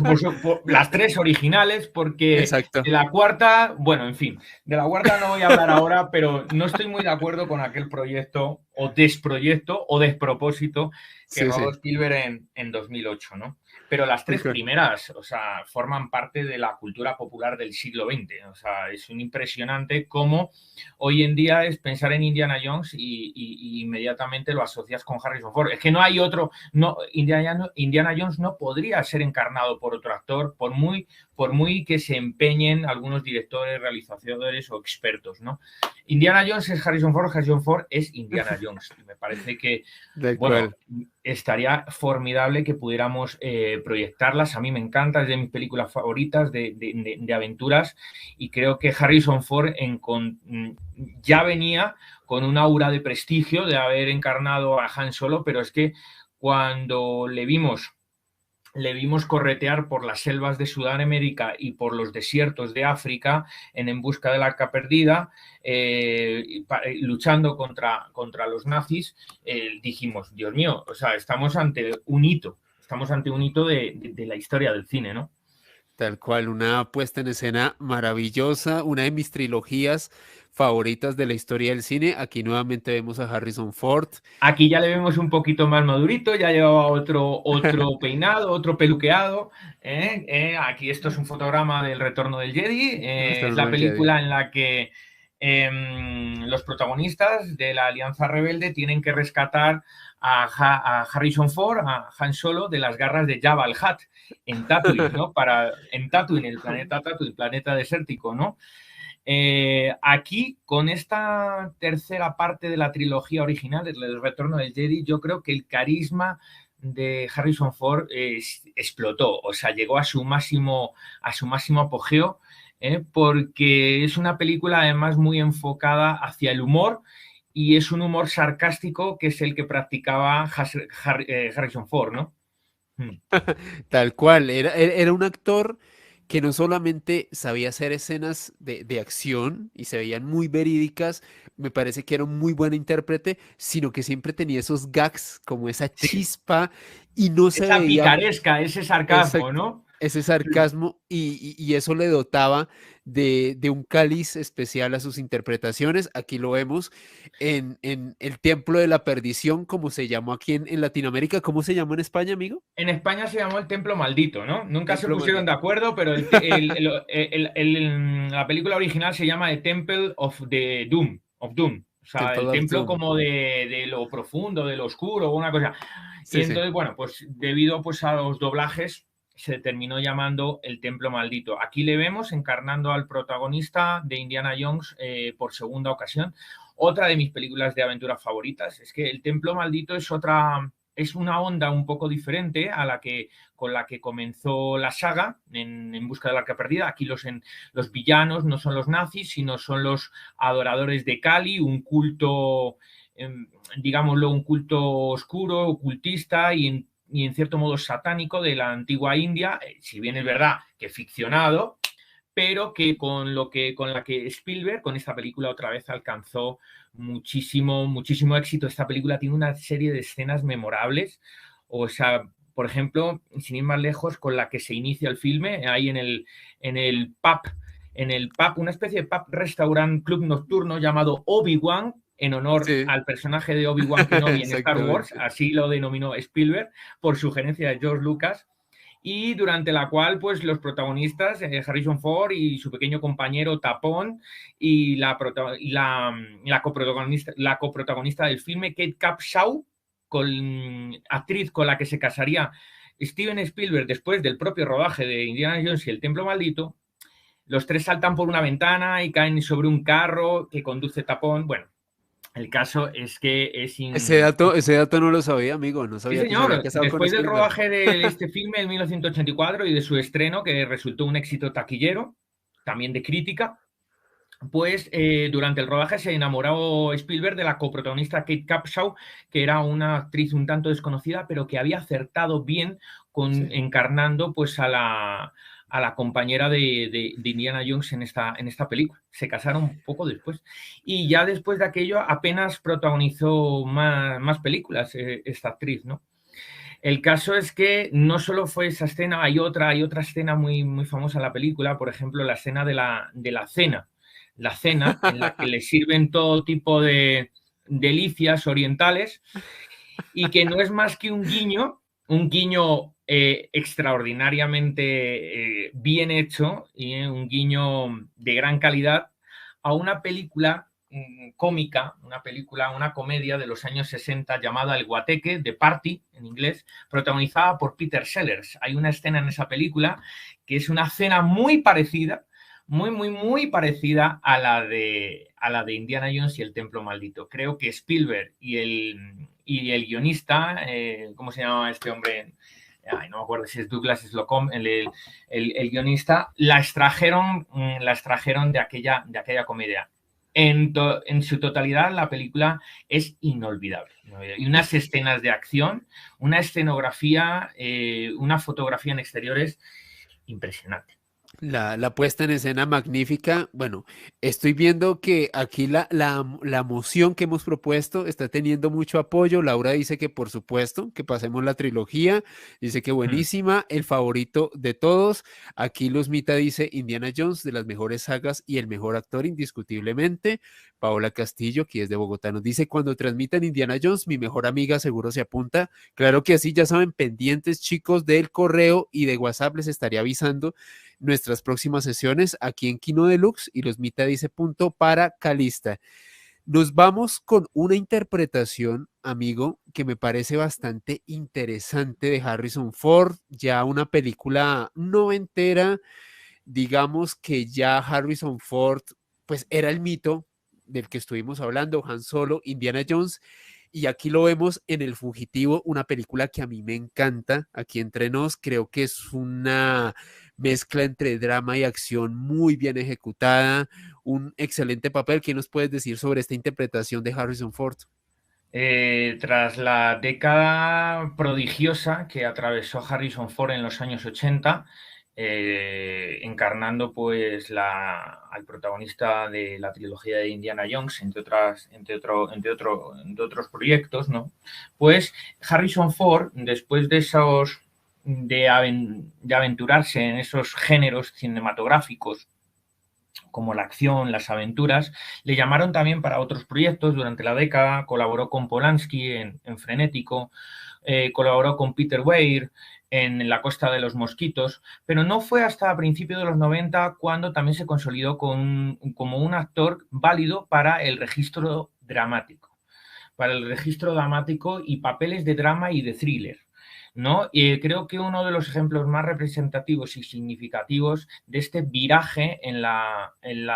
las tres originales, porque Exacto. de la cuarta, bueno, en fin, de la cuarta no voy a hablar ahora, pero no estoy muy de acuerdo con aquel proyecto o despropósito que Sí, rodó sí. Spielberg en 2008, ¿no? Pero las tres Ok. primeras, o sea, forman parte de la cultura popular del siglo XX. O sea, es un impresionante cómo hoy en día es pensar en Indiana Jones y inmediatamente lo asocias con Harrison Ford. Es que no hay otro, no, Indiana Jones no podría ser encarnado por otro actor, por muy que se empeñen algunos directores, realizadores o expertos, ¿no? Indiana Jones es Harrison Ford es Indiana Jones. Y me parece que, Del bueno, cual. estaría formidable que pudiéramos proyectarlas. A mí me encanta, es de mis películas favoritas de aventuras y creo que Harrison Ford ya venía con un aura de prestigio de haber encarnado a Han Solo, pero es que cuando le vimos corretear por las selvas de Sudamérica y por los desiertos de África En busca del arca perdida, luchando contra los nazis, dijimos, Dios mío, o sea, estamos ante un hito de la historia del cine, ¿no? Tal cual, una puesta en escena maravillosa, una de mis trilogías favoritas de la historia del cine. Aquí nuevamente vemos a Harrison Ford. Aquí ya le vemos un poquito más madurito, ya llevaba otro peinado, otro peluqueado. Aquí esto es un fotograma del Retorno del Jedi. Hasta Es luego la el Jedi. película en la que los protagonistas de la Alianza Rebelde tienen que rescatar a Harrison Ford, a Han Solo, de las garras de Jabba el Hutt en Tatooine, ¿no? En Tatooine, el planeta Tatooine, planeta desértico, ¿no? Aquí, con esta tercera parte de la trilogía original, del Retorno del Jedi, yo creo que el carisma de Harrison Ford explotó, o sea, llegó a su máximo apogeo, porque es una película además muy enfocada hacia el humor y es un humor sarcástico que es el que practicaba Harrison Ford, ¿no? Mm. Tal cual, era un actor que no solamente sabía hacer escenas de acción y se veían muy verídicas, me parece que era un muy buen intérprete, sino que siempre tenía esos gags, como esa Sí, chispa, y no se esa veía. picaresca, ese sarcasmo, Exacto. ¿no? Ese sarcasmo y eso le dotaba de un cáliz especial a sus interpretaciones. Aquí lo vemos en El Templo de la Perdición, como se llamó aquí en Latinoamérica. ¿Cómo se llamó en España, amigo? En España se llamó El Templo Maldito, ¿no? Nunca se Templo pusieron de Maldito. acuerdo, pero la película original se llama The Temple of Doom. O sea, el Temple of templo Doom. como de lo profundo, de lo oscuro, o una cosa. Y Sí, sí. entonces, bueno, pues debido pues, a los doblajes, se terminó llamando El Templo Maldito. Aquí le vemos encarnando al protagonista de Indiana Jones por segunda ocasión. Otra de mis películas de aventuras favoritas. Es que El Templo Maldito es una onda un poco diferente a con la que comenzó la saga en busca del arca perdida. Aquí los villanos no son los nazis, sino son los adoradores de Kali, un culto, digámoslo, un culto oscuro, ocultista y en cierto modo satánico de la antigua India, si bien es verdad que ficcionado, pero que con la que Spielberg, con esta película, otra vez alcanzó muchísimo éxito. Esta película tiene una serie de escenas memorables, o sea, por ejemplo, sin ir más lejos, con la que se inicia el filme, ahí en el pub, una especie de pub restaurant club nocturno llamado Obi-Wan, en honor Sí, al personaje de Obi-Wan Kenobi en Star Wars, exactamente. así lo denominó Spielberg, por sugerencia de George Lucas, y durante la cual pues los protagonistas, Harrison Ford y su pequeño compañero Tapón, y la coprotagonista del filme, Kate Capshaw, actriz con la que se casaría Steven Spielberg después del propio rodaje de Indiana Jones y el Templo Maldito. Los tres saltan por una ventana y caen sobre un carro que conduce Tapón. Bueno, el caso es que es Ese dato no lo sabía, amigo. No Sí, sabía que se había señor. casado con Después del Spielberg. rodaje de este filme en 1984 y de su estreno, que resultó un éxito taquillero, también de crítica, pues durante el rodaje se enamoró Spielberg de la coprotagonista Kate Capshaw, que era una actriz un tanto desconocida, pero que había acertado bien con Sí. encarnando pues a la compañera de Indiana Jones en esta película. Se casaron poco después. Y ya después de aquello apenas protagonizó más películas esta actriz, ¿no? El caso es que no solo fue esa escena, hay otra escena muy famosa en la película, por ejemplo, la escena de la cena en la que le sirven todo tipo de delicias orientales y que no es más que un guiño extraordinariamente bien hecho y un guiño de gran calidad a una película cómica, una comedia de los años 60 llamada El Guateque, de Party, en inglés, protagonizada por Peter Sellers. Hay una escena en esa película que es una escena muy parecida, muy parecida a la de Indiana Jones y el Templo Maldito. Creo que Spielberg y el guionista, ¿cómo se llama este hombre? Ay, no me acuerdo si es Douglas Slocum, el guionista, la extrajeron de aquella comedia. En su totalidad, la película es inolvidable. Y unas escenas de acción, una escenografía, una fotografía en exteriores impresionante. La puesta en escena magnífica. Bueno, estoy viendo que aquí la moción que hemos propuesto está teniendo mucho apoyo. Laura dice que por supuesto, que pasemos la trilogía. Dice que Mm. buenísima, el favorito de todos. Aquí Luzmita dice Indiana Jones, de las mejores sagas y el mejor actor indiscutiblemente. Paola Castillo, que es de Bogotá, nos dice, cuando transmitan Indiana Jones, mi mejor amiga seguro se apunta. Claro que así, ya saben, pendientes chicos del correo y de WhatsApp les estaría avisando nuestras próximas sesiones aquí en Kino Deluxe y los Mita dice punto para Calista. Nos vamos con una interpretación, amigo, que me parece bastante interesante de Harrison Ford, ya una película noventera, digamos que ya Harrison Ford, pues era el mito del que estuvimos hablando, Han Solo, Indiana Jones, y aquí lo vemos en El Fugitivo, una película que a mí me encanta, aquí entre nos, creo que es una mezcla entre drama y acción muy bien ejecutada, un excelente papel. ¿Qué nos puedes decir sobre esta interpretación de Harrison Ford? Tras la década prodigiosa que atravesó Harrison Ford en los años 80, encarnando pues al protagonista de la trilogía de Indiana Jones, entre otros proyectos, ¿no? Pues Harrison Ford, después de de aventurarse en esos géneros cinematográficos como la acción, las aventuras, le llamaron también para otros proyectos durante la década, colaboró con Polanski en Frenético, colaboró con Peter Weir en La Costa de los Mosquitos, pero no fue hasta principios de los 90 cuando también se consolidó como un actor válido para el registro dramático y papeles de drama y de thriller, ¿no? Creo que uno de los ejemplos más representativos y significativos de este viraje en la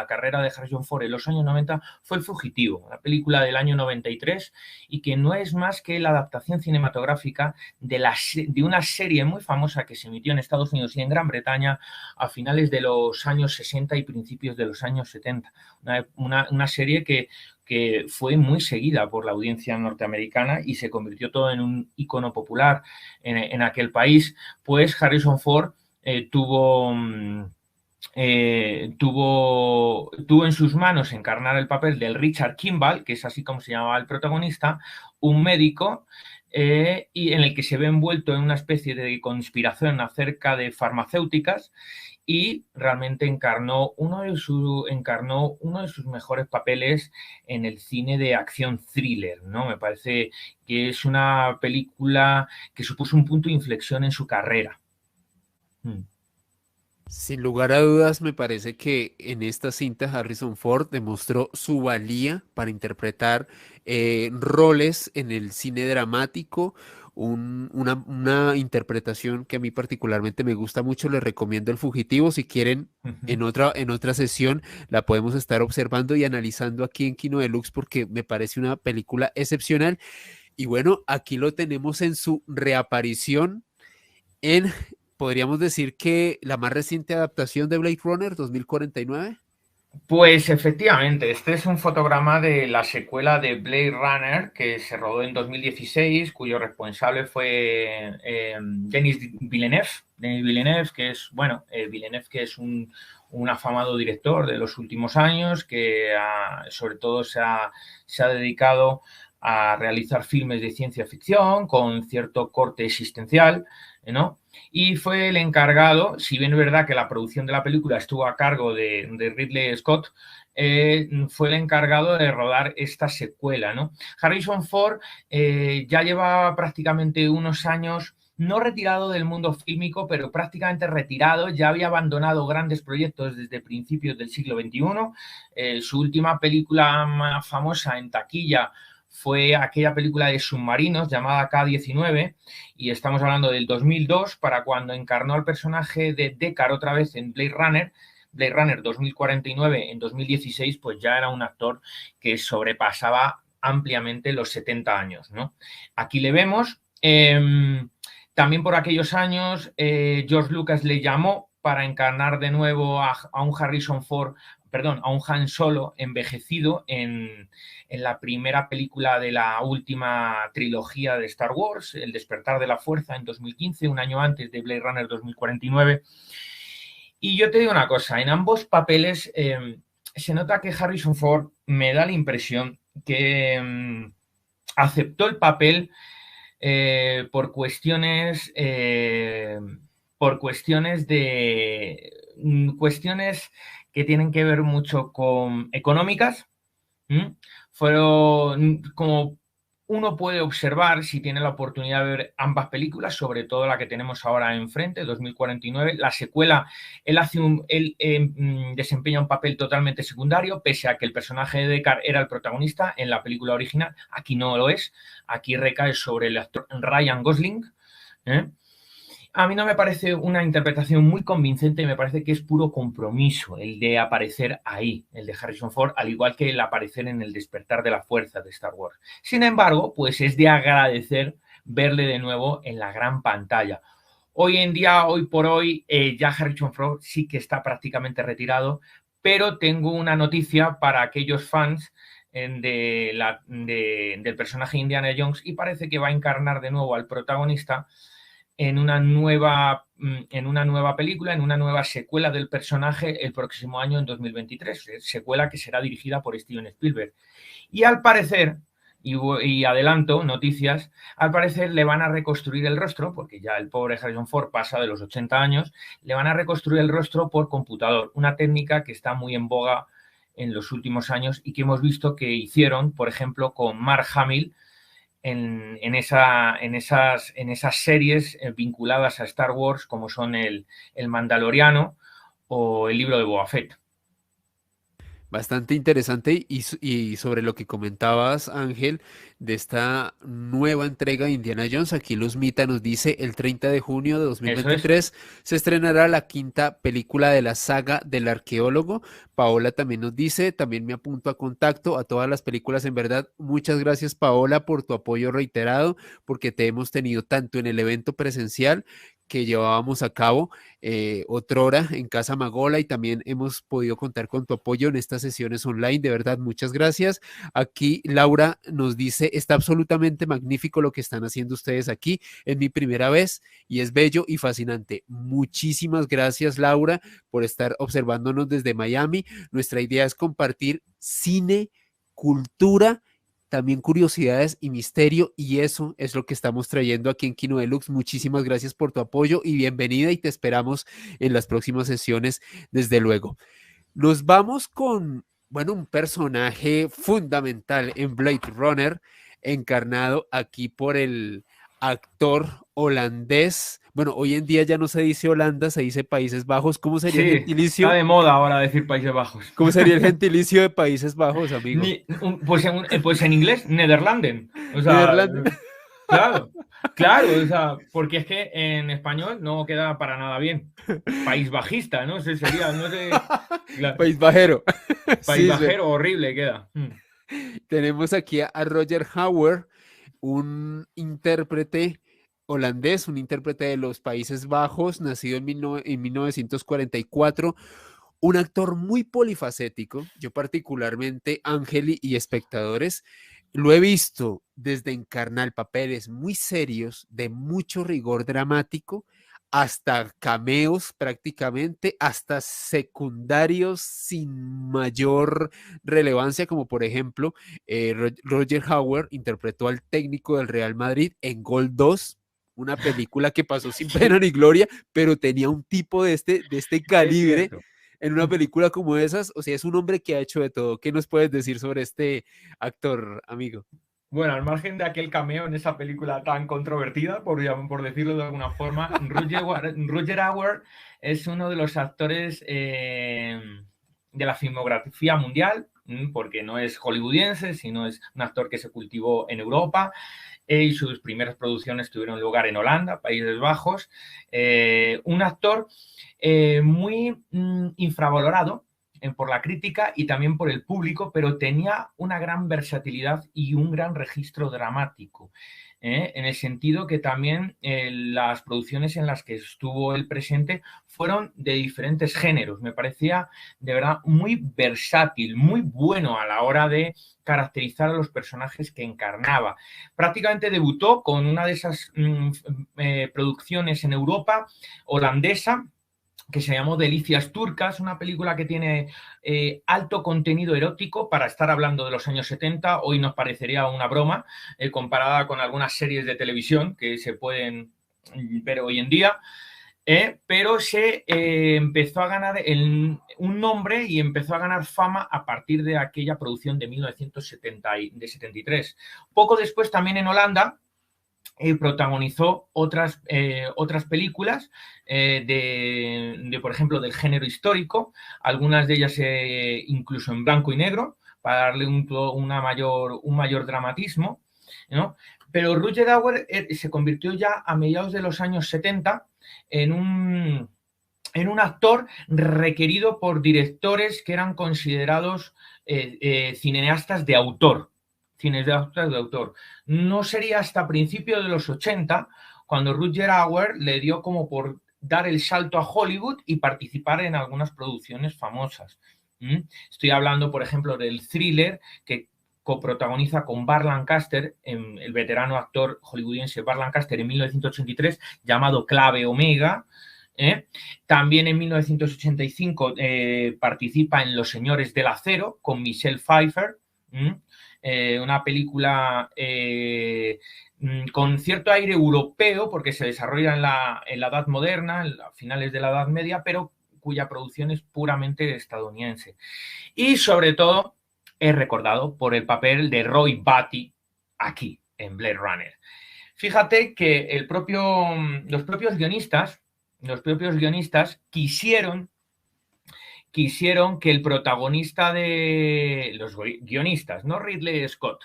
carrera de Harrison Ford en los años 90 fue El Fugitivo, la película del año 93, y que no es más que la adaptación cinematográfica de una serie muy famosa que se emitió en Estados Unidos y en Gran Bretaña a finales de los años 60 y principios de los años 70. Una serie que fue muy seguida por la audiencia norteamericana y se convirtió todo en un icono popular en aquel país. Pues Harrison Ford tuvo en sus manos encarnar el papel del Richard Kimball, que es así como se llamaba el protagonista, un médico y en el que se ve envuelto en una especie de conspiración acerca de farmacéuticas y realmente encarnó uno de sus mejores papeles en el cine de acción thriller, ¿no? Me parece que es una película que supuso un punto de inflexión en su carrera. Mm. Sin lugar a dudas, me parece que en esta cinta Harrison Ford demostró su valía para interpretar roles en el cine dramático, una interpretación que a mí particularmente me gusta mucho. Les recomiendo El Fugitivo. Si quieren, Ujú. en otra sesión la podemos estar observando y analizando aquí en Kino Deluxe porque me parece una película excepcional. Y bueno, aquí lo tenemos en su reaparición en, podríamos decir que la más reciente adaptación de Blade Runner 2049. Pues efectivamente, este es un fotograma de la secuela de Blade Runner que se rodó en 2016, cuyo responsable fue Denis Villeneuve. Denis Villeneuve, que es, bueno, Villeneuve, que es un afamado director de los últimos años, que sobre todo se ha dedicado a realizar filmes de ciencia ficción con cierto corte existencial, ¿no? Y fue el encargado, si bien es verdad que la producción de la película estuvo a cargo de Ridley Scott, fue el encargado de rodar esta secuela, ¿no? Harrison Ford ya lleva prácticamente unos años no retirado del mundo fílmico, pero prácticamente retirado, ya había abandonado grandes proyectos desde principios del siglo XXI. Su última película más famosa en taquilla fue aquella película de submarinos llamada K-19, y estamos hablando del 2002, para cuando encarnó al personaje de Deckard otra vez en Blade Runner 2049 en 2016, pues ya era un actor que sobrepasaba ampliamente los 70 años, ¿no? Aquí le vemos. También por aquellos años, George Lucas le llamó para encarnar de nuevo a un Harrison Ford, perdón, a un Han Solo envejecido en la primera película de la última trilogía de Star Wars, El despertar de la fuerza, en 2015, un año antes de Blade Runner 2049. Y yo te digo una cosa, en ambos papeles se nota que Harrison Ford me da la impresión que aceptó el papel por cuestiones de cuestiones que tienen que ver mucho con económicas. Fueron como uno puede observar si tiene la oportunidad de ver ambas películas, sobre todo la que tenemos ahora enfrente, 2049. La secuela, él desempeña un papel totalmente secundario, pese a que el personaje de Deckard era el protagonista en la película original. Aquí no lo es. Aquí recae sobre el actor Ryan Gosling. ¿eh? A mí no me parece una interpretación muy convincente, me parece que es puro compromiso el de aparecer ahí, el de Harrison Ford, al igual que el aparecer en El despertar de la fuerza de Star Wars. Sin embargo, pues es de agradecer verle de nuevo en la gran pantalla. Hoy en día, hoy por hoy, ya Harrison Ford sí que está prácticamente retirado, pero tengo una noticia para aquellos fans del personaje Indiana Jones, y parece que va a encarnar de nuevo al protagonista en una nueva película, en una nueva secuela del personaje el próximo año, en 2023, secuela que será dirigida por Steven Spielberg. Y al parecer, y adelanto noticias, al parecer le van a reconstruir el rostro, porque ya el pobre Harrison Ford pasa de los 80 años, le van a reconstruir el rostro por computador, una técnica que está muy en boga en los últimos años y que hemos visto que hicieron, por ejemplo, con Mark Hamill en esas series vinculadas a Star Wars, como son el Mandaloriano o el libro de Boba Fett. Bastante interesante y sobre lo que comentabas, Ángel, de esta nueva entrega de Indiana Jones, aquí Luz Mita nos dice el 30 de junio de Eso es. 2023 se estrenará la quinta película de la saga del arqueólogo. Paola también nos dice, también me apunto a contacto a todas las películas, en verdad. Muchas gracias, Paola, por tu apoyo reiterado, porque te hemos tenido tanto en el evento presencial que llevábamos a cabo otrora en Casa Magola, y también hemos podido contar con tu apoyo en estas sesiones online. De verdad, muchas gracias. Aquí Laura nos dice, está absolutamente magnífico lo que están haciendo ustedes aquí. Es mi primera vez y es bello y fascinante. Muchísimas gracias, Laura, por estar observándonos desde Miami. Nuestra idea es compartir cine, cultura, también curiosidades y misterio, y eso es lo que estamos trayendo aquí en Kino Deluxe. Muchísimas gracias por tu apoyo y bienvenida, y te esperamos en las próximas sesiones, desde luego. Nos vamos con, bueno, un personaje fundamental en Blade Runner, encarnado aquí por el actor holandés. Bueno, hoy en día ya no se dice Holanda, se dice Países Bajos. ¿Cómo sería el Sí, está gentilicio? de moda ahora decir Países Bajos. ¿Cómo sería el gentilicio de Países Bajos, amigo? Pues en inglés, Nederlanden. O sea, Nederland. claro, claro, o sea, porque es que en español no queda para nada bien. País bajista, ¿no? Ese sería, no sé, País Bajero. país Sí, bajero horrible queda. tenemos aquí a Roger Hauer, un intérprete holandés, un intérprete de los Países Bajos, nacido en 1944, un actor muy polifacético. Yo particularmente, Ángel y espectadores, lo he visto desde encarnar papeles muy serios, de mucho rigor dramático, hasta cameos prácticamente, hasta secundarios sin mayor relevancia, como por ejemplo, Roger Hauer interpretó al técnico del Real Madrid en Gol 2, una película que pasó sin pena Sí, ni gloria, pero tenía un tipo de este es calibre cierto. en una película como esas. O sea, es un hombre que ha hecho de todo. ¿Qué nos puedes decir sobre este actor, amigo? Bueno, al margen de aquel cameo en esa película tan controvertida, por decirlo de alguna forma, Roger Hauer es uno de los actores de la filmografía mundial, porque no es hollywoodiense, sino es un actor que se cultivó en Europa, y sus primeras producciones tuvieron lugar en Holanda, Países Bajos. Un actor muy infravalorado por la crítica y también por el público, pero tenía una gran versatilidad y un gran registro dramático. En el sentido que también las producciones en las que estuvo el presente fueron de diferentes géneros. Me parecía de verdad muy versátil, muy bueno a la hora de caracterizar a los personajes que encarnaba. Prácticamente debutó con una de esas producciones en Europa, holandesa, que se llamó Delicias Turcas, una película que tiene alto contenido erótico para estar hablando de los años 70. Hoy nos parecería una broma comparada con algunas series de televisión que se pueden ver hoy en día. Pero se empezó a ganar un nombre y empezó a ganar fama a partir de aquella producción de 1973. Poco después, también en Holanda, protagonizó otras películas por ejemplo, del género histórico, algunas de ellas incluso en blanco y negro, para darle un mayor dramatismo, ¿no? Pero Roger Hauer se convirtió ya a mediados de los años 70 en un actor requerido por directores que eran considerados cineastas de autor. Cineastas de autor. No sería hasta principios de los 80 cuando Rutger Hauer le dio como por dar el salto a Hollywood y participar en algunas producciones famosas. Estoy hablando, por ejemplo, del Thriller, que coprotagoniza con Burt Lancaster, el veterano actor hollywoodiense Burt Lancaster, en 1983, llamado Clave Omega. También en 1985 participa en Los Señores del Acero con Michelle Pfeiffer, una película con cierto aire europeo porque se desarrolla en la Edad Moderna, a finales de la Edad Media, pero cuya producción es puramente estadounidense. Y sobre todo es recordado por el papel de Roy Batty aquí en Blade Runner. Fíjate que los propios guionistas quisieron que el protagonista de los guionistas, no Ridley Scott,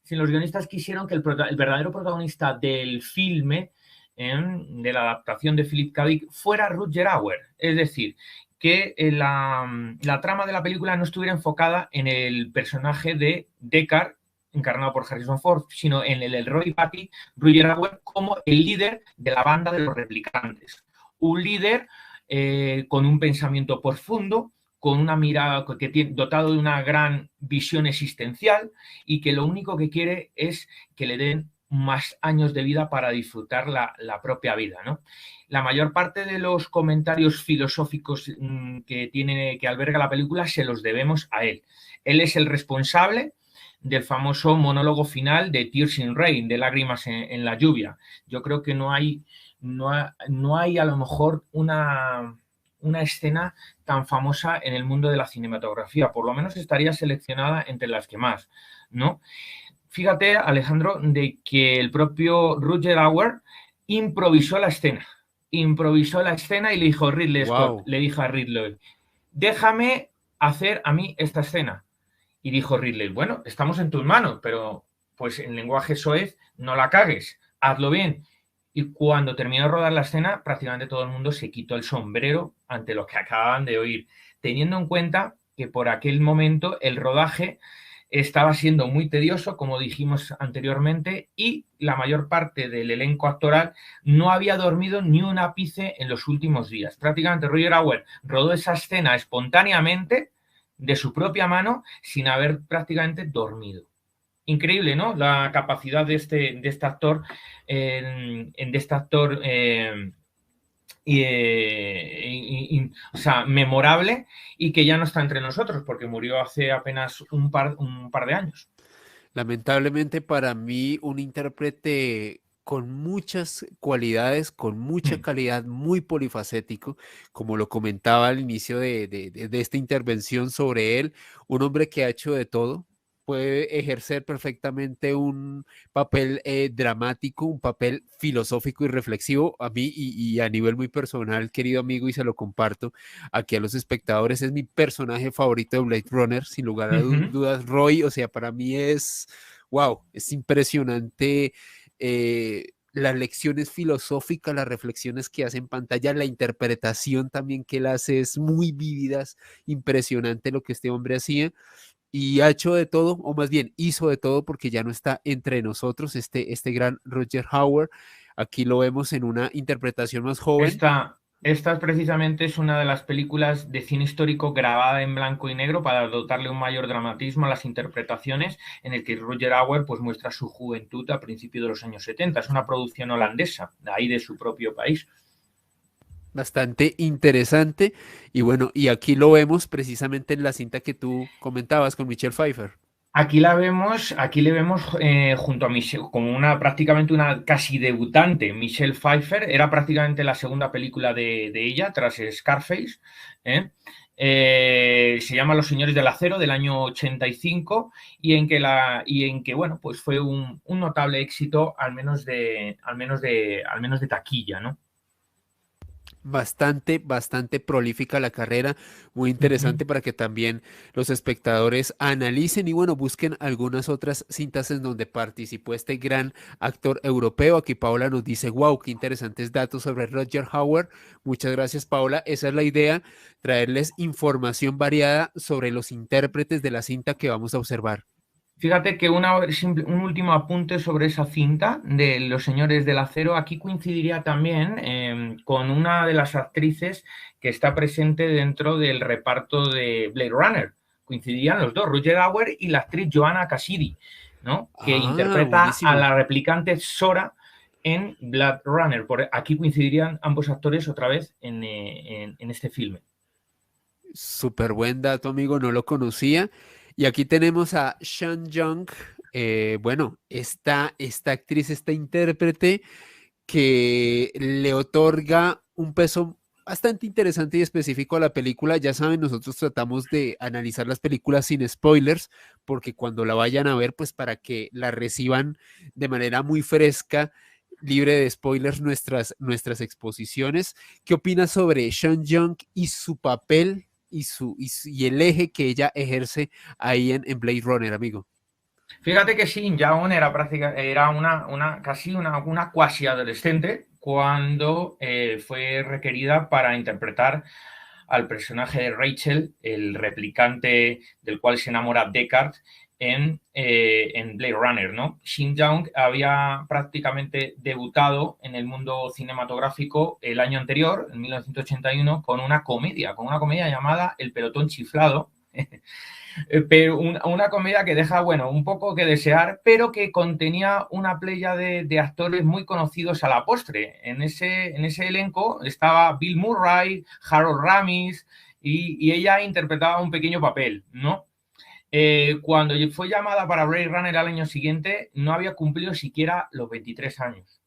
sino los guionistas quisieron que el verdadero protagonista del filme, de la adaptación de Philip K. Dick, fuera Rutger Hauer. Es decir, que la trama de la película no estuviera enfocada en el personaje de Deckard, encarnado por Harrison Ford, sino en el Roy Batty, Rutger Hauer, como el líder de la banda de los replicantes. Un líder con un pensamiento profundo, con una mirada que tiene, dotado de una gran visión existencial y que lo único que quiere es que le den más años de vida para disfrutar la propia vida, ¿no? La mayor parte de los comentarios filosóficos que alberga la película se los debemos a él. Él es el responsable del famoso monólogo final de Tears in Rain, de lágrimas en la lluvia. Yo creo que no hay a lo mejor una escena tan famosa en el mundo de la cinematografía, por lo menos estaría seleccionada entre las que más, ¿no? Fíjate, Alejandro, de que el propio Roger Hauer improvisó la escena y le dijo Ridley Scott, Wow. le dijo a Ridley, déjame hacer a mí esta escena. Y dijo Ridley, bueno, estamos en tus manos, pero pues en lenguaje soez no la cagues, hazlo bien. Y cuando terminó de rodar la escena, prácticamente todo el mundo se quitó el sombrero ante lo que acababan de oír, teniendo en cuenta que por aquel momento el rodaje estaba siendo muy tedioso, como dijimos anteriormente, y la mayor parte del elenco actoral no había dormido ni un ápice en los últimos días. Prácticamente Roger Hauer rodó esa escena espontáneamente, de su propia mano, sin haber prácticamente dormido. Increíble, ¿no? La capacidad de este actor, o sea, memorable, y que ya no está entre nosotros porque murió hace apenas un par de años. Lamentablemente para mí, un intérprete con muchas cualidades, con mucha Hmm. calidad, muy polifacético, como lo comentaba al inicio de esta intervención sobre él, un hombre que ha hecho de todo, puede ejercer perfectamente un papel dramático, un papel filosófico y reflexivo. A mí y a nivel muy personal, querido amigo, y se lo comparto aquí a los espectadores, es mi personaje favorito de Blade Runner, sin lugar a Ujú. dudas, Roy. O sea, para mí es, wow, es impresionante las lecciones filosóficas, las reflexiones que hace en pantalla, la interpretación también que él hace es muy vívidas, impresionante lo que este hombre hacía. Y ha hecho de todo, o más bien hizo de todo, porque ya no está entre nosotros este gran Roger Hauer. Aquí lo vemos en una interpretación más joven. Esta precisamente es una de las películas de cine histórico grabada en blanco y negro para dotarle un mayor dramatismo a las interpretaciones, en el que Roger Hauer pues muestra su juventud a principios de los años 70. Es una producción holandesa, de ahí de su propio país. Bastante interesante. Y bueno, y aquí lo vemos precisamente en la cinta que tú comentabas con Michelle Pfeiffer. Aquí le vemos junto a Michelle, como prácticamente una casi debutante, Michelle Pfeiffer. Era prácticamente la segunda película de ella, tras Scarface. ¿eh? Se llama Los Señores del Acero, del año 85, y en que bueno, pues fue un notable éxito, al menos de taquilla, ¿no? Bastante prolífica la carrera, muy Ujú. interesante para que también los espectadores analicen y bueno, busquen algunas otras cintas en donde participó este gran actor europeo. Aquí Paula nos dice, wow, qué interesantes datos sobre Roger Hauer. Muchas gracias, Paula. Esa es la idea, traerles información variada sobre los intérpretes de la cinta que vamos a observar. Fíjate que un último apunte sobre esa cinta de Los Señores del Acero. Aquí coincidiría también con una de las actrices que está presente dentro del reparto de Blade Runner. Coincidirían los dos, Roger Hauer y la actriz Joanna Cassidy, ¿no? Que Ah, interpreta a buenísimo. la replicante Sora en Blade Runner. Aquí coincidirían ambos actores otra vez en este filme. Súper buen dato, amigo, no lo conocía. Y aquí tenemos a Sean Young, bueno, esta actriz, esta intérprete que le otorga un peso bastante interesante y específico a la película. Ya saben, nosotros tratamos de analizar las películas sin spoilers, porque cuando la vayan a ver, pues para que la reciban de manera muy fresca, libre de spoilers, nuestras exposiciones. ¿Qué opinas sobre Sean Young y su papel y el eje que ella ejerce ahí en Blade Runner, amigo? Fíjate que Shin Jaon era casi una cuasi adolescente cuando fue requerida para interpretar al personaje de Rachel, el replicante del cual se enamora Deckard en Blade Runner, ¿no? Shin Jaon había prácticamente debutado en el mundo cinematográfico el año anterior, en 1981, con una comedia llamada El pelotón chiflado. Pero una comedia que deja, bueno, un poco que desear, pero que contenía una playa de actores muy conocidos a la postre. En ese elenco estaba Bill Murray, Harold Ramis, y ella interpretaba un pequeño papel, ¿no? Cuando fue llamada para Blade Runner al año siguiente, no había cumplido siquiera los 23 años.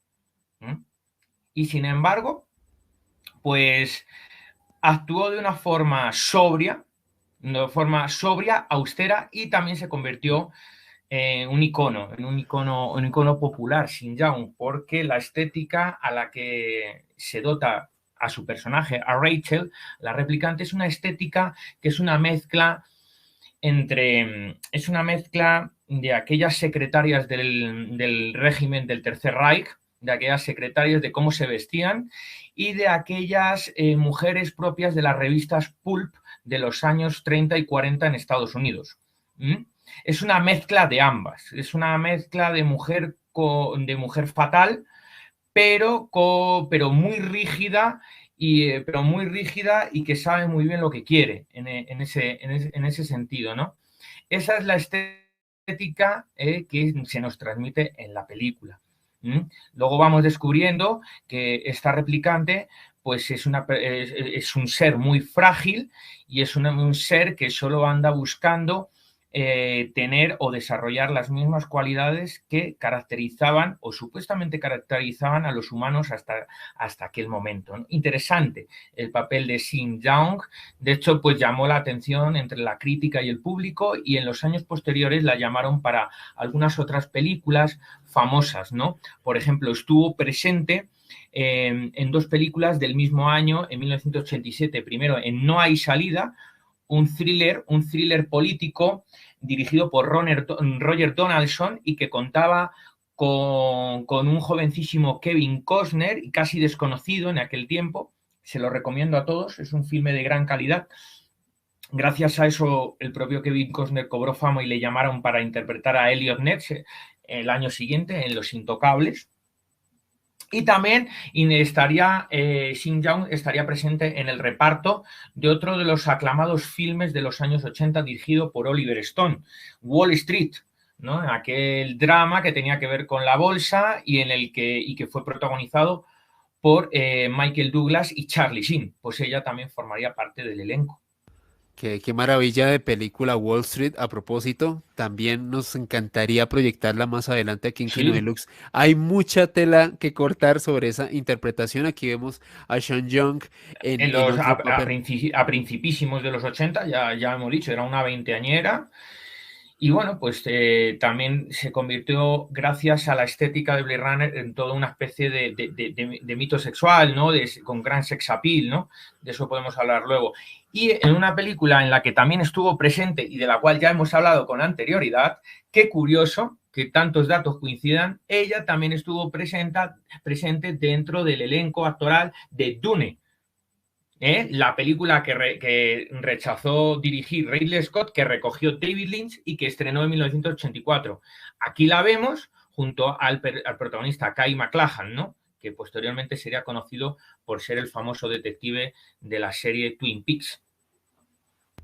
Y sin embargo, pues actuó de una forma sobria, austera, y también se convirtió en un icono popular, Shin Young, porque la estética a la que se dota a su personaje, a Rachel, la replicante, es una estética que es una mezcla de aquellas secretarias del régimen del Tercer Reich, de aquellas secretarias de cómo se vestían y de aquellas mujeres propias de las revistas pulp de los años 30 y 40 en Estados Unidos. Es una mezcla de ambas, es una mezcla de mujer fatal, pero muy rígida y que sabe muy bien lo que quiere en ese sentido, ¿no? Esa es la estética que se nos transmite en la película. Luego vamos descubriendo que esta replicante pues es un ser muy frágil y es un ser que solo anda buscando tener o desarrollar las mismas cualidades que caracterizaban o supuestamente caracterizaban a los humanos hasta aquel momento, ¿no? Interesante el papel de Shin Young. De hecho, pues llamó la atención entre la crítica y el público, y en los años posteriores la llamaron para algunas otras películas famosas, ¿no? Por ejemplo, estuvo presente en dos películas del mismo año, en 1987. Primero, en No hay salida, un thriller político dirigido por Roger Donaldson y que contaba con un jovencísimo Kevin Costner, casi desconocido en aquel tiempo. Se lo recomiendo a todos, es un filme de gran calidad. Gracias a eso, el propio Kevin Costner cobró fama y le llamaron para interpretar a Elliot Ness el año siguiente en Los Intocables. Y también Shin Young estaría presente en el reparto de otro de los aclamados filmes de los años 80 dirigido por Oliver Stone, Wall Street, ¿no? Aquel drama que tenía que ver con la bolsa y que fue protagonizado por Michael Douglas y Charlie Sheen. Pues ella también formaría parte del elenco. Qué maravilla de película Wall Street. A propósito, también nos encantaría proyectarla más adelante aquí en Kino Sí. Deluxe. Hay mucha tela que cortar sobre esa interpretación. Aquí vemos a Sean Young en otro papel. A principísimos de los 80, ya hemos dicho, era una veinteañera. Y bueno, pues también se convirtió, gracias a la estética de Blade Runner, en toda una especie de mito sexual, ¿no? Con gran sex appeal, ¿no? De eso podemos hablar luego. Y en una película en la que también estuvo presente y de la cual ya hemos hablado con anterioridad, qué curioso que tantos datos coincidan, ella también estuvo presente dentro del elenco actoral de Dune, la película que rechazó dirigir Ridley Scott, que recogió David Lynch y que estrenó en 1984. Aquí la vemos junto al protagonista Kyle MacLachlan, ¿no? Que posteriormente sería conocido por ser el famoso detective de la serie Twin Peaks.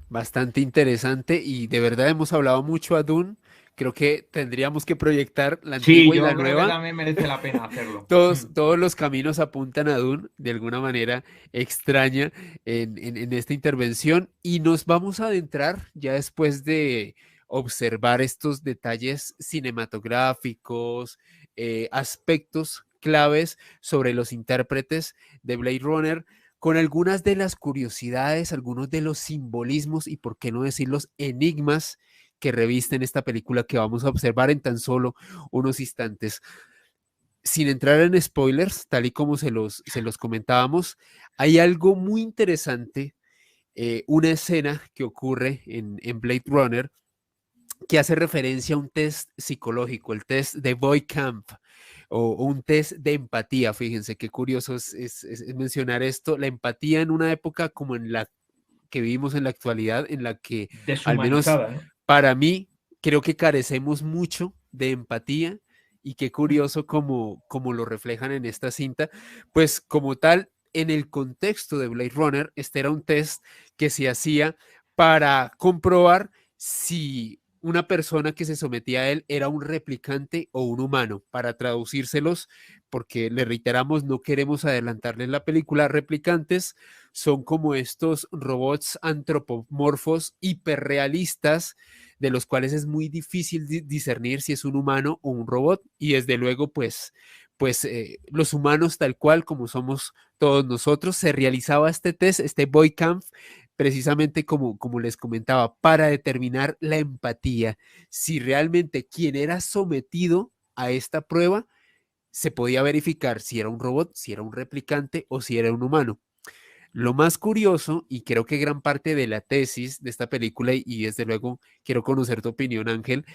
Bastante interesante y de verdad hemos hablado mucho a Dune. Creo que tendríamos que proyectar la Sí, antigua y la yo creo que nueva. también merece la pena hacerlo. Todos los caminos apuntan a Dune de alguna manera extraña en esta intervención y nos vamos a adentrar ya después de observar estos detalles cinematográficos, aspectos claves sobre los intérpretes de Blade Runner, con algunas de las curiosidades, algunos de los simbolismos y por qué no decir los enigmas que revisten esta película que vamos a observar en tan solo unos instantes. Sin entrar en spoilers, tal y como se los comentábamos, hay algo muy interesante, una escena que ocurre en Blade Runner que hace referencia a un test psicológico, el test de Boy Camp o un test de empatía. Fíjense qué curioso es mencionar esto, la empatía en una época como en la que vivimos en la actualidad, en la que al menos Deshumanizada, ¿no? para mí creo que carecemos mucho de empatía y qué curioso como lo reflejan en esta cinta, pues como tal, en el contexto de Blade Runner, este era un test que se hacía para comprobar si una persona que se sometía a él era un replicante o un humano. Para traducírselos, porque le reiteramos, no queremos adelantarles la película, replicantes son como estos robots antropomorfos hiperrealistas de los cuales es muy difícil discernir si es un humano o un robot y desde luego los humanos tal cual como somos todos nosotros, se realizaba este test, este Boykampf, precisamente como les comentaba, para determinar la empatía, si realmente quien era sometido a esta prueba se podía verificar si era un robot, si era un replicante o si era un humano. Lo más curioso, y creo que gran parte de la tesis de esta película, y desde luego quiero conocer tu opinión, Ángel,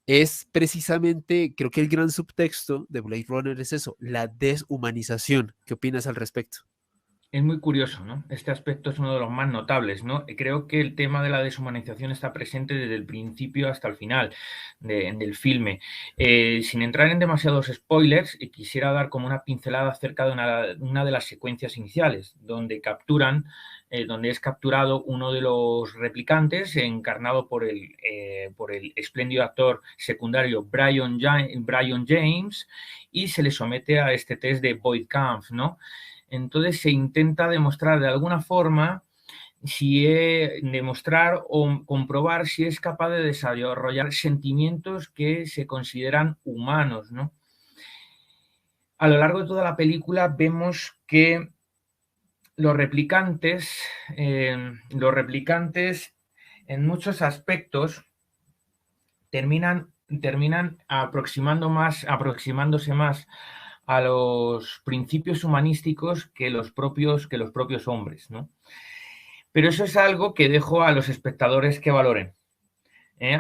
es precisamente, creo que el gran subtexto de Blade Runner es eso, la deshumanización. ¿Qué opinas al respecto? Es muy curioso, ¿no? Este aspecto es uno de los más notables, ¿no? Creo que el tema de la deshumanización está presente desde el principio hasta el final del filme. Sin entrar en demasiados spoilers, quisiera dar como una pincelada acerca de una de las secuencias iniciales, donde es capturado uno de los replicantes, encarnado por el espléndido actor secundario Brian James, y se le somete a este test de Boyd-Kampf, ¿no? Entonces se intenta demostrar de alguna forma demostrar o comprobar si es capaz de desarrollar sentimientos que se consideran humanos, ¿no? A lo largo de toda la película vemos que los replicantes, en muchos aspectos terminan aproximándose más a los principios humanísticos que los propios hombres, ¿no? Pero eso es algo que dejo a los espectadores que valoren.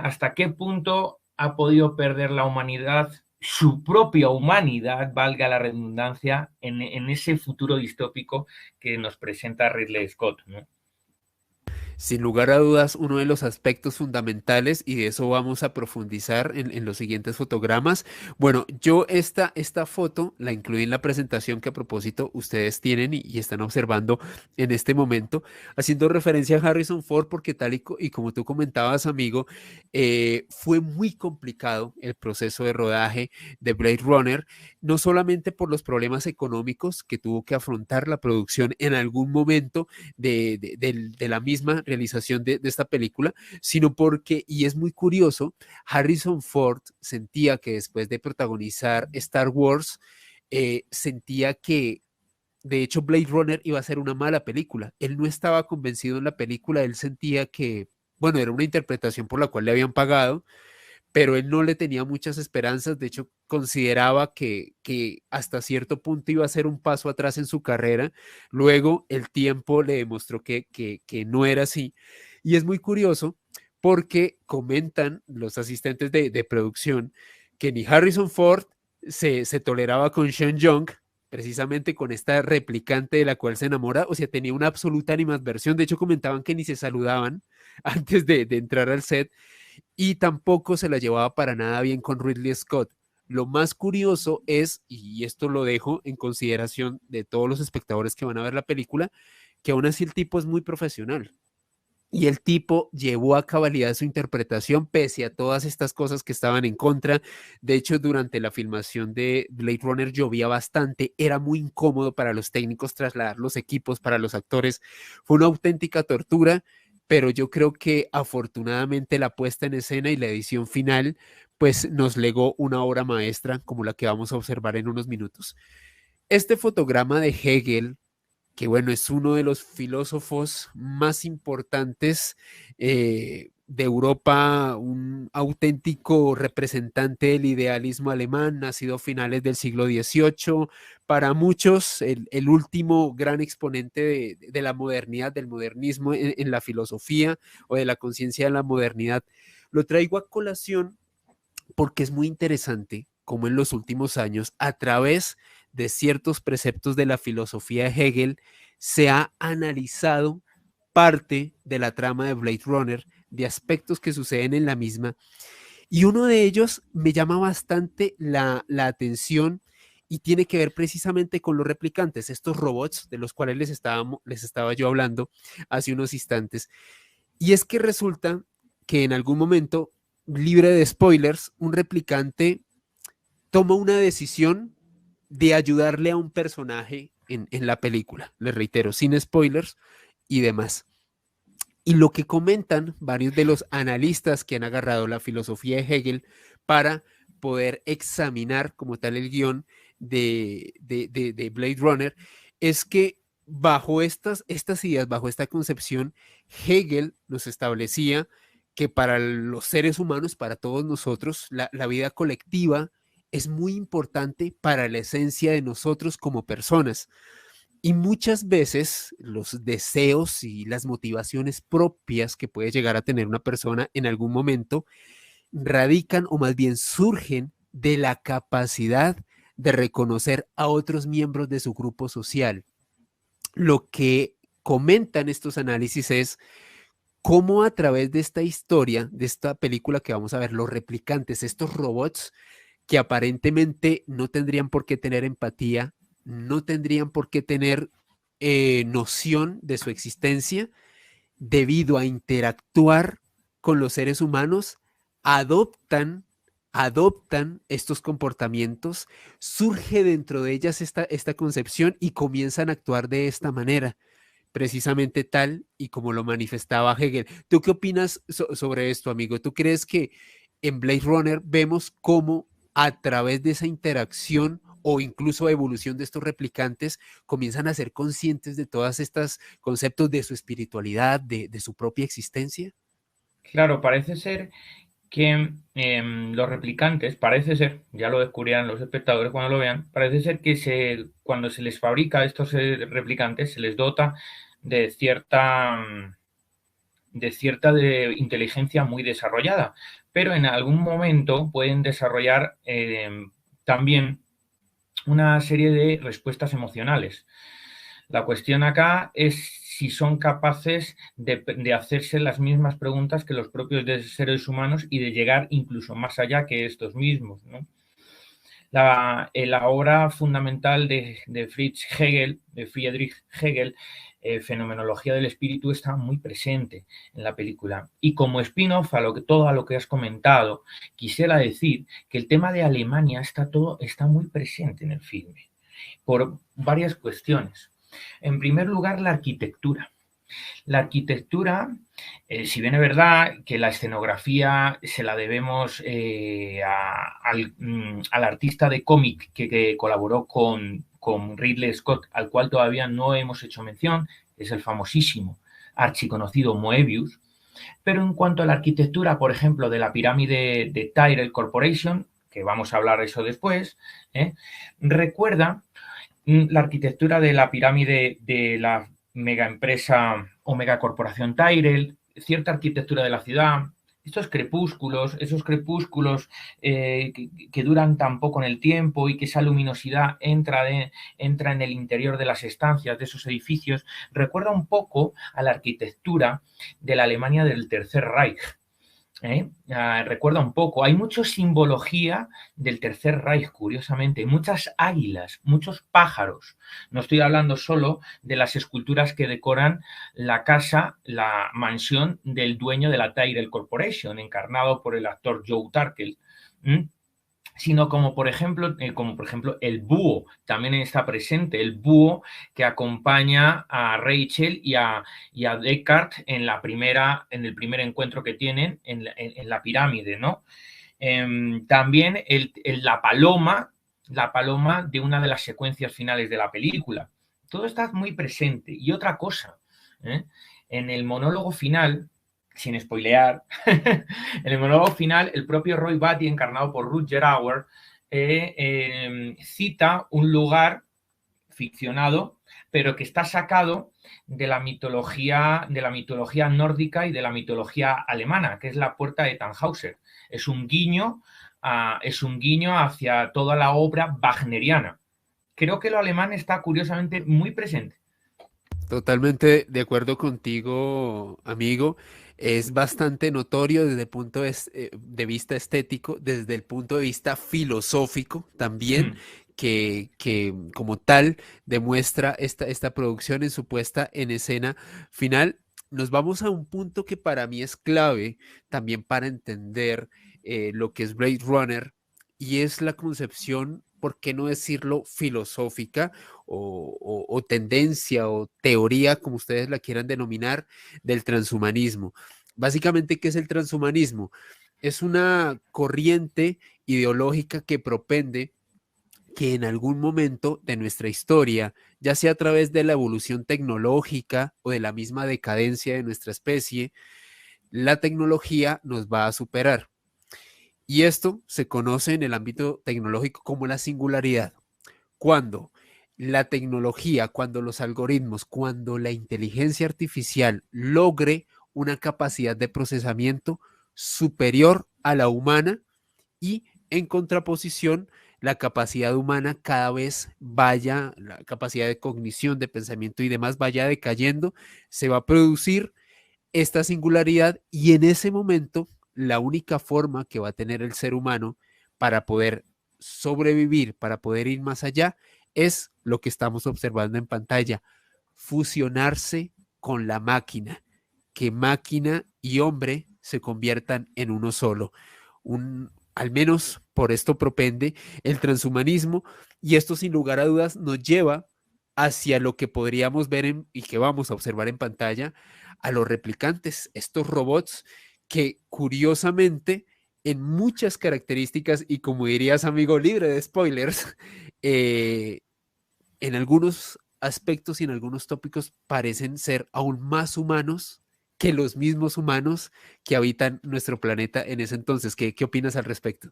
¿Hasta qué punto ha podido perder la humanidad, su propia humanidad, valga la redundancia, en ese futuro distópico que nos presenta Ridley Scott, ¿no? Sin lugar a dudas, uno de los aspectos fundamentales, y de eso vamos a profundizar en los siguientes fotogramas. Bueno, yo esta foto la incluí en la presentación que a propósito ustedes tienen y están observando en este momento, haciendo referencia a Harrison Ford, porque tal y como tú comentabas, amigo, fue muy complicado el proceso de rodaje de Blade Runner, no solamente por los problemas económicos que tuvo que afrontar la producción en algún momento de la misma realización de esta película, sino porque, y es muy curioso, Harrison Ford sentía que después de protagonizar Star Wars, sentía que de hecho Blade Runner iba a ser una mala película. Él no estaba convencido en la película, él sentía que, bueno, era una interpretación por la cual le habían pagado, pero él no le tenía muchas esperanzas, de hecho consideraba que hasta cierto punto iba a ser un paso atrás en su carrera, luego el tiempo le demostró que no era así, y es muy curioso porque comentan los asistentes de producción que ni Harrison Ford se toleraba con Sean Young, precisamente con esta replicante de la cual se enamora, o sea, tenía una absoluta animadversión, de hecho comentaban que ni se saludaban antes de entrar al set, y tampoco se la llevaba para nada bien con Ridley Scott. Lo más curioso es, y esto lo dejo en consideración de todos los espectadores que van a ver la película, que aún así el tipo es muy profesional. Y el tipo llevó a cabalidad su interpretación pese a todas estas cosas que estaban en contra. De hecho, durante la filmación de Blade Runner llovía bastante, era muy incómodo para los técnicos trasladar los equipos para los actores. Fue una auténtica tortura, pero yo creo que afortunadamente la puesta en escena y la edición final pues nos legó una obra maestra como la que vamos a observar en unos minutos. Este fotograma de Hegel, que bueno, es uno de los filósofos más importantes de Europa, un auténtico representante del idealismo alemán, nacido a finales del siglo XVIII, para muchos el último gran exponente de la modernidad, del modernismo en la filosofía o de la conciencia de la modernidad. Lo traigo a colación porque es muy interesante cómo en los últimos años, a través de ciertos preceptos de la filosofía de Hegel, se ha analizado parte de la trama de Blade Runner, de aspectos que suceden en la misma. Y uno de ellos me llama bastante la atención y tiene que ver precisamente con los replicantes, estos robots de los cuales les estaba yo hablando hace unos instantes. Y es que resulta que en algún momento libre de spoilers, un replicante toma una decisión de ayudarle a un personaje en la película, les reitero, sin spoilers y demás. Y lo que comentan varios de los analistas que han agarrado la filosofía de Hegel para poder examinar como tal el guión de Blade Runner es que bajo estas ideas, bajo esta concepción, Hegel nos establecía que para los seres humanos, para todos nosotros, la vida colectiva es muy importante para la esencia de nosotros como personas. Y muchas veces los deseos y las motivaciones propias que puede llegar a tener una persona en algún momento radican o más bien surgen de la capacidad de reconocer a otros miembros de su grupo social. Lo que comentan estos análisis es cómo a través de esta historia, de esta película que vamos a ver, los replicantes, estos robots que aparentemente no tendrían por qué tener empatía, no tendrían por qué tener noción de su existencia, debido a interactuar con los seres humanos, adoptan, adoptan estos comportamientos, surge dentro de ellas esta concepción y comienzan a actuar de esta manera, precisamente tal y como lo manifestaba Hegel. ¿Tú qué opinas sobre esto, amigo? ¿Tú crees que en Blade Runner vemos cómo a través de esa interacción o incluso evolución de estos replicantes comienzan a ser conscientes de todas estas conceptos de su espiritualidad, de su propia existencia? Claro, parece ser que los replicantes, parece ser, ya lo descubrirán los espectadores cuando lo vean, parece ser que cuando se les fabrica estos replicantes se les dota de cierta inteligencia muy desarrollada, pero en algún momento pueden desarrollar también una serie de respuestas emocionales. La cuestión acá es si son capaces de hacerse las mismas preguntas que los propios seres humanos y de llegar incluso más allá que estos mismos, ¿no? La obra fundamental de Friedrich Hegel, Fenomenología del Espíritu, está muy presente en la película. Y como spin-off a todo a lo que has comentado, quisiera decir que el tema de Alemania está muy presente en el filme, por varias cuestiones. En primer lugar, la arquitectura. La arquitectura, si bien es verdad que la escenografía se la debemos al artista de cómic que colaboró con Ridley Scott, al cual todavía no hemos hecho mención, es el famosísimo, archiconocido Moebius, pero en cuanto a la arquitectura, por ejemplo, de la pirámide de Tyrell Corporation, que vamos a hablar de eso después, recuerda la arquitectura de la pirámide de la mega empresa o megacorporación Tyrell, cierta arquitectura de la ciudad, esos crepúsculos que duran tan poco en el tiempo y que esa luminosidad entra en el interior de las estancias de esos edificios, recuerda un poco a la arquitectura de la Alemania del Tercer Reich. Recuerda un poco, hay mucha simbología del Tercer Reich, curiosamente, muchas águilas, muchos pájaros. No estoy hablando solo de las esculturas que decoran la casa, la mansión del dueño de la Tyrell Corporation, encarnado por el actor Joe Turkel, sino como por ejemplo el búho también está presente, el búho que acompaña a Rachel y a Deckard en el primer encuentro que tienen en la pirámide, ¿no? También la paloma de una de las secuencias finales de la película. Todo está muy presente. Y otra cosa, en el monólogo final, sin spoilear, en el monólogo final, el propio Roy Batty, encarnado por Rutger Hauer, cita un lugar ficcionado, pero que está sacado de la mitología nórdica y de la mitología alemana, que es la puerta de Tannhauser. Es un guiño hacia toda la obra wagneriana. Creo que lo alemán está curiosamente muy presente. Totalmente de acuerdo contigo, amigo. Es bastante notorio desde el punto de vista estético, desde el punto de vista filosófico también, que como tal demuestra esta producción en su puesta en escena final. nos vamos a un punto que para mí es clave también para entender lo que es Blade Runner, y es la concepción, por qué no decirlo, filosófica o tendencia o teoría, como ustedes la quieran denominar, del transhumanismo. Básicamente, ¿qué es el transhumanismo? Es una corriente ideológica que propende que en algún momento de nuestra historia, ya sea a través de la evolución tecnológica o de la misma decadencia de nuestra especie, la tecnología nos va a superar. Y esto se conoce en el ámbito tecnológico como la singularidad. Cuando la tecnología, cuando los algoritmos, cuando la inteligencia artificial logre una capacidad de procesamiento superior a la humana, y en contraposición, la capacidad humana cada vez vaya, la capacidad de cognición, de pensamiento y demás vaya decayendo, se va a producir esta singularidad, y en ese momento la única forma que va a tener el ser humano para poder sobrevivir, para poder ir más allá, es lo que estamos observando en pantalla: fusionarse con la máquina, que máquina y hombre se conviertan en uno solo. Al menos por esto propende el transhumanismo, y esto sin lugar a dudas nos lleva hacia lo que podríamos ver y que vamos a observar en pantalla, a los replicantes, estos robots que curiosamente en muchas características, y como dirías amigo libre de spoilers, en algunos aspectos y en algunos tópicos parecen ser aún más humanos que los mismos humanos que habitan nuestro planeta en ese entonces. ¿Qué opinas al respecto?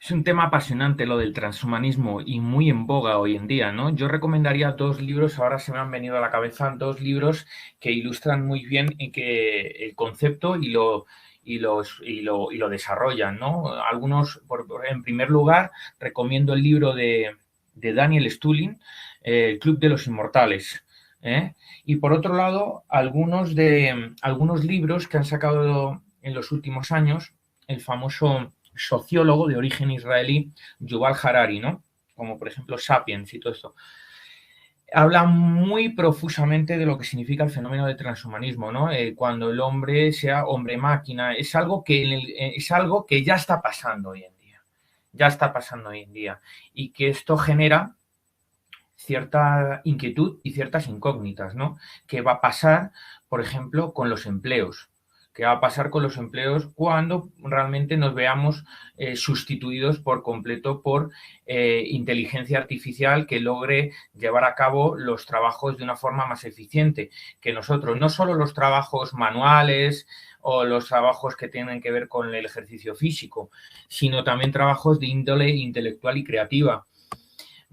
Es un tema apasionante lo del transhumanismo y muy en boga hoy en día, ¿no? Yo recomendaría dos libros, ahora se me han venido a la cabeza dos libros que ilustran muy bien el concepto y lo desarrollan, ¿no? Algunos, en primer lugar, recomiendo el libro de Daniel Stulin, El Club de los Inmortales. ¿Eh? Y por otro lado, algunos libros que han sacado en los últimos años, el famoso sociólogo de origen israelí, Yuval Harari, ¿no? Como por ejemplo Sapiens y todo esto. Habla muy profusamente de lo que significa el fenómeno de transhumanismo, ¿no? Cuando el hombre sea hombre-máquina, es algo que ya está pasando hoy en día. Ya está pasando hoy en día. Y que esto genera cierta inquietud y ciertas incógnitas, ¿no? ¿Qué va a pasar, por ejemplo, con los empleos? ¿Qué va a pasar con los empleos cuando realmente nos veamos sustituidos por completo por inteligencia artificial que logre llevar a cabo los trabajos de una forma más eficiente que nosotros? No solo los trabajos manuales o los trabajos que tienen que ver con el ejercicio físico, sino también trabajos de índole intelectual y creativa.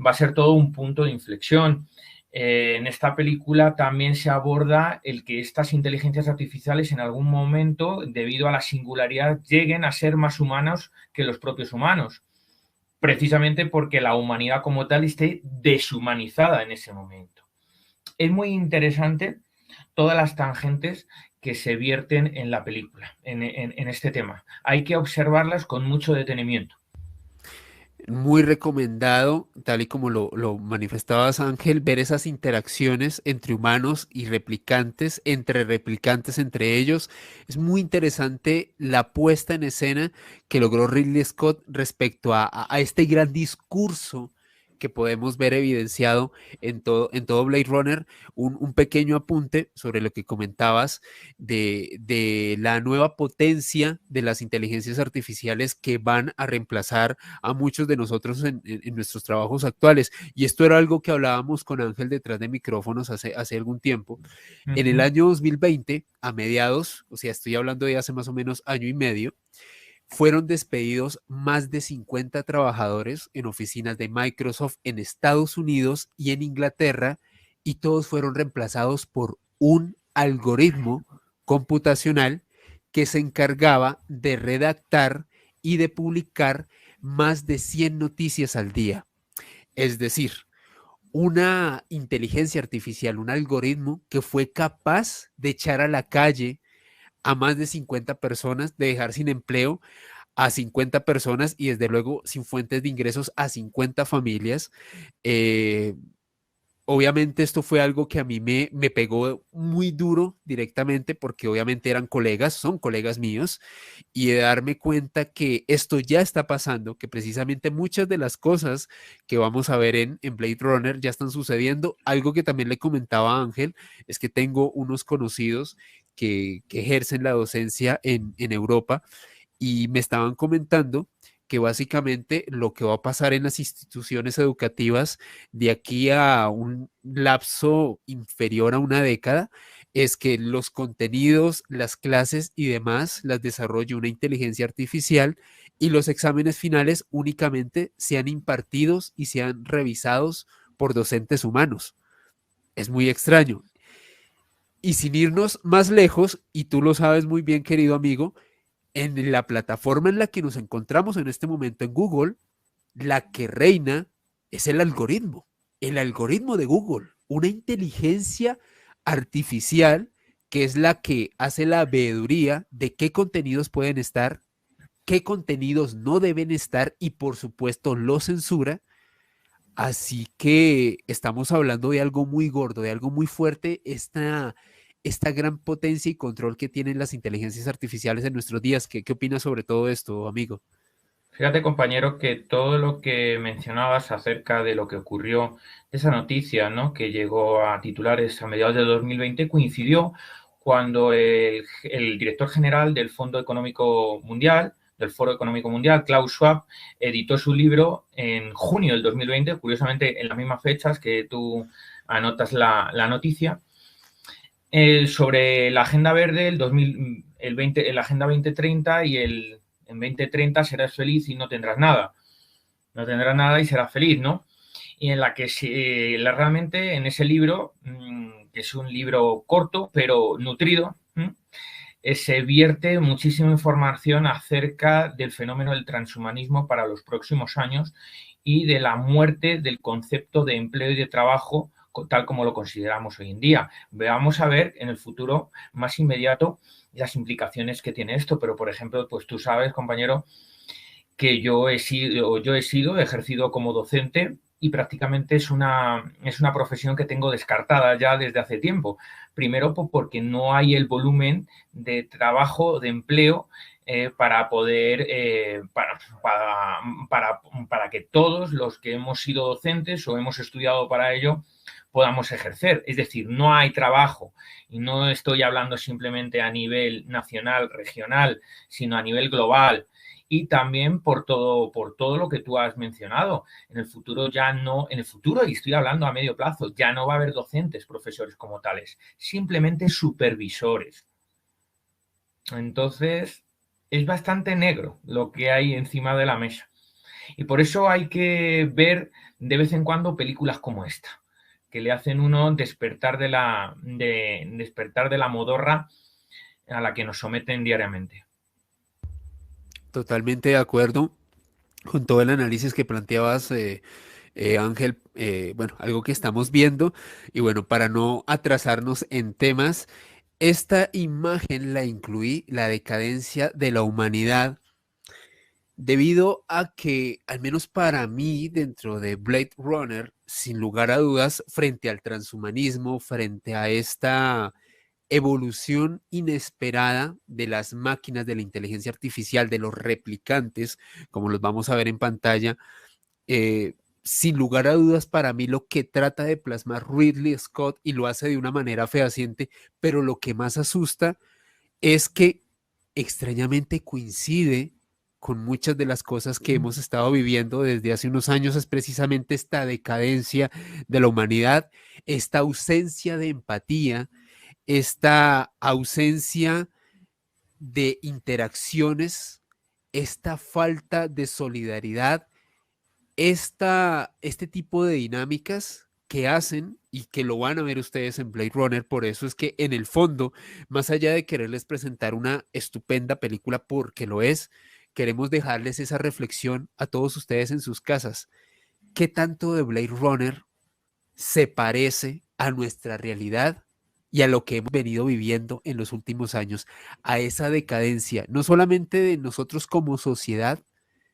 Va a ser todo un punto de inflexión. En esta película también se aborda el que estas inteligencias artificiales en algún momento, debido a la singularidad, lleguen a ser más humanos que los propios humanos, precisamente porque la humanidad como tal esté deshumanizada en ese momento. Es muy interesante todas las tangentes que se vierten en la película, en este tema. Hay que observarlas con mucho detenimiento. Muy recomendado, tal y como lo manifestabas, Ángel, ver esas interacciones entre humanos y replicantes entre ellos. Es muy interesante la puesta en escena que logró Ridley Scott respecto a este gran discurso que podemos ver evidenciado en todo Blade Runner. Un pequeño apunte sobre lo que comentabas de la nueva potencia de las inteligencias artificiales que van a reemplazar a muchos de nosotros en nuestros trabajos actuales. Y esto era algo que hablábamos con Ángel detrás de micrófonos hace algún tiempo. Uh En el -huh. año 2020, a mediados, o sea, estoy hablando de hace más o menos año y medio, fueron despedidos más de 50 trabajadores en oficinas de Microsoft en Estados Unidos y en Inglaterra, y todos fueron reemplazados por un algoritmo computacional que se encargaba de redactar y de publicar más de 100 noticias al día. Es decir, una inteligencia artificial, un algoritmo que fue capaz de echar a la calle a más de 50 personas, de dejar sin empleo a 50 personas y desde luego sin fuentes de ingresos a 50 familias. Eh, obviamente esto fue algo que a mí me pegó muy duro directamente porque obviamente eran colegas, son colegas míos, y de darme cuenta que esto ya está pasando, que precisamente muchas de las cosas que vamos a ver en Blade Runner ya están sucediendo. Algo que también le comentaba a Ángel es que tengo unos conocidos que ejercen la docencia en Europa y me estaban comentando que básicamente lo que va a pasar en las instituciones educativas de aquí a un lapso inferior a una década es que los contenidos, las clases y demás las desarrolle una inteligencia artificial y los exámenes finales únicamente sean impartidos y sean revisados por docentes humanos. Es muy extraño. Y sin irnos más lejos, y tú lo sabes muy bien, querido amigo, en la plataforma en la que nos encontramos en este momento en Google, la que reina es el algoritmo de Google, una inteligencia artificial que es la que hace la veeduría de qué contenidos pueden estar, qué contenidos no deben estar y por supuesto lo censura. Así que estamos hablando de algo muy gordo, de algo muy fuerte, esta gran potencia y control que tienen las inteligencias artificiales en nuestros días. ¿Qué opinas sobre todo esto, amigo? Fíjate, compañero, que todo lo que mencionabas acerca de lo que ocurrió, esa noticia, ¿no?, que llegó a titulares a mediados de 2020, coincidió cuando el director general del Fondo Económico Mundial, del Foro Económico Mundial, Klaus Schwab, editó su libro en junio del 2020, curiosamente en las mismas fechas que tú anotas la noticia, sobre la Agenda Verde, la Agenda 2030 y en 2030 serás feliz y no tendrás nada. No tendrás nada y serás feliz, ¿no? Y en la que realmente en ese libro, que es un libro corto pero nutrido, se vierte muchísima información acerca del fenómeno del transhumanismo para los próximos años y de la muerte del concepto de empleo y de trabajo tal como lo consideramos hoy en día. Vamos a ver en el futuro más inmediato las implicaciones que tiene esto, pero por ejemplo, pues tú sabes, compañero, que he ejercido como docente y prácticamente es una profesión que tengo descartada ya desde hace tiempo. Primero, porque no hay el volumen de trabajo, de empleo, para poder, para que todos los que hemos sido docentes o hemos estudiado para ello podamos ejercer. Es decir, no hay trabajo y no estoy hablando simplemente a nivel nacional, regional, sino a nivel global. Y también por todo lo que tú has mencionado. En el futuro, y estoy hablando a medio plazo, ya no va a haber docentes, profesores como tales, simplemente supervisores. Entonces, es bastante negro lo que hay encima de la mesa. Y por eso hay que ver de vez en cuando películas como esta, que le hacen uno despertar de la modorra a la que nos someten diariamente. Totalmente de acuerdo con todo el análisis que planteabas, Ángel. Bueno, algo que estamos viendo. Y bueno, para no atrasarnos en temas, esta imagen la incluí, la decadencia de la humanidad, debido a que, al menos para mí, dentro de Blade Runner, sin lugar a dudas, frente al transhumanismo, frente a esta evolución inesperada de las máquinas, de la inteligencia artificial, de los replicantes, como los vamos a ver en pantalla, sin lugar a dudas, para mí lo que trata de plasmar Ridley Scott, y lo hace de una manera fehaciente, pero lo que más asusta es que extrañamente coincide con muchas de las cosas que hemos estado viviendo desde hace unos años. Es precisamente esta decadencia de la humanidad, esta ausencia de empatía, esta ausencia de interacciones, esta falta de solidaridad, este tipo de dinámicas que hacen y que lo van a ver ustedes en Blade Runner. Por eso es que en el fondo, más allá de quererles presentar una estupenda película, porque lo es, queremos dejarles esa reflexión a todos ustedes en sus casas. ¿Qué tanto de Blade Runner se parece a nuestra realidad y a lo que hemos venido viviendo en los últimos años, a esa decadencia, no solamente de nosotros como sociedad,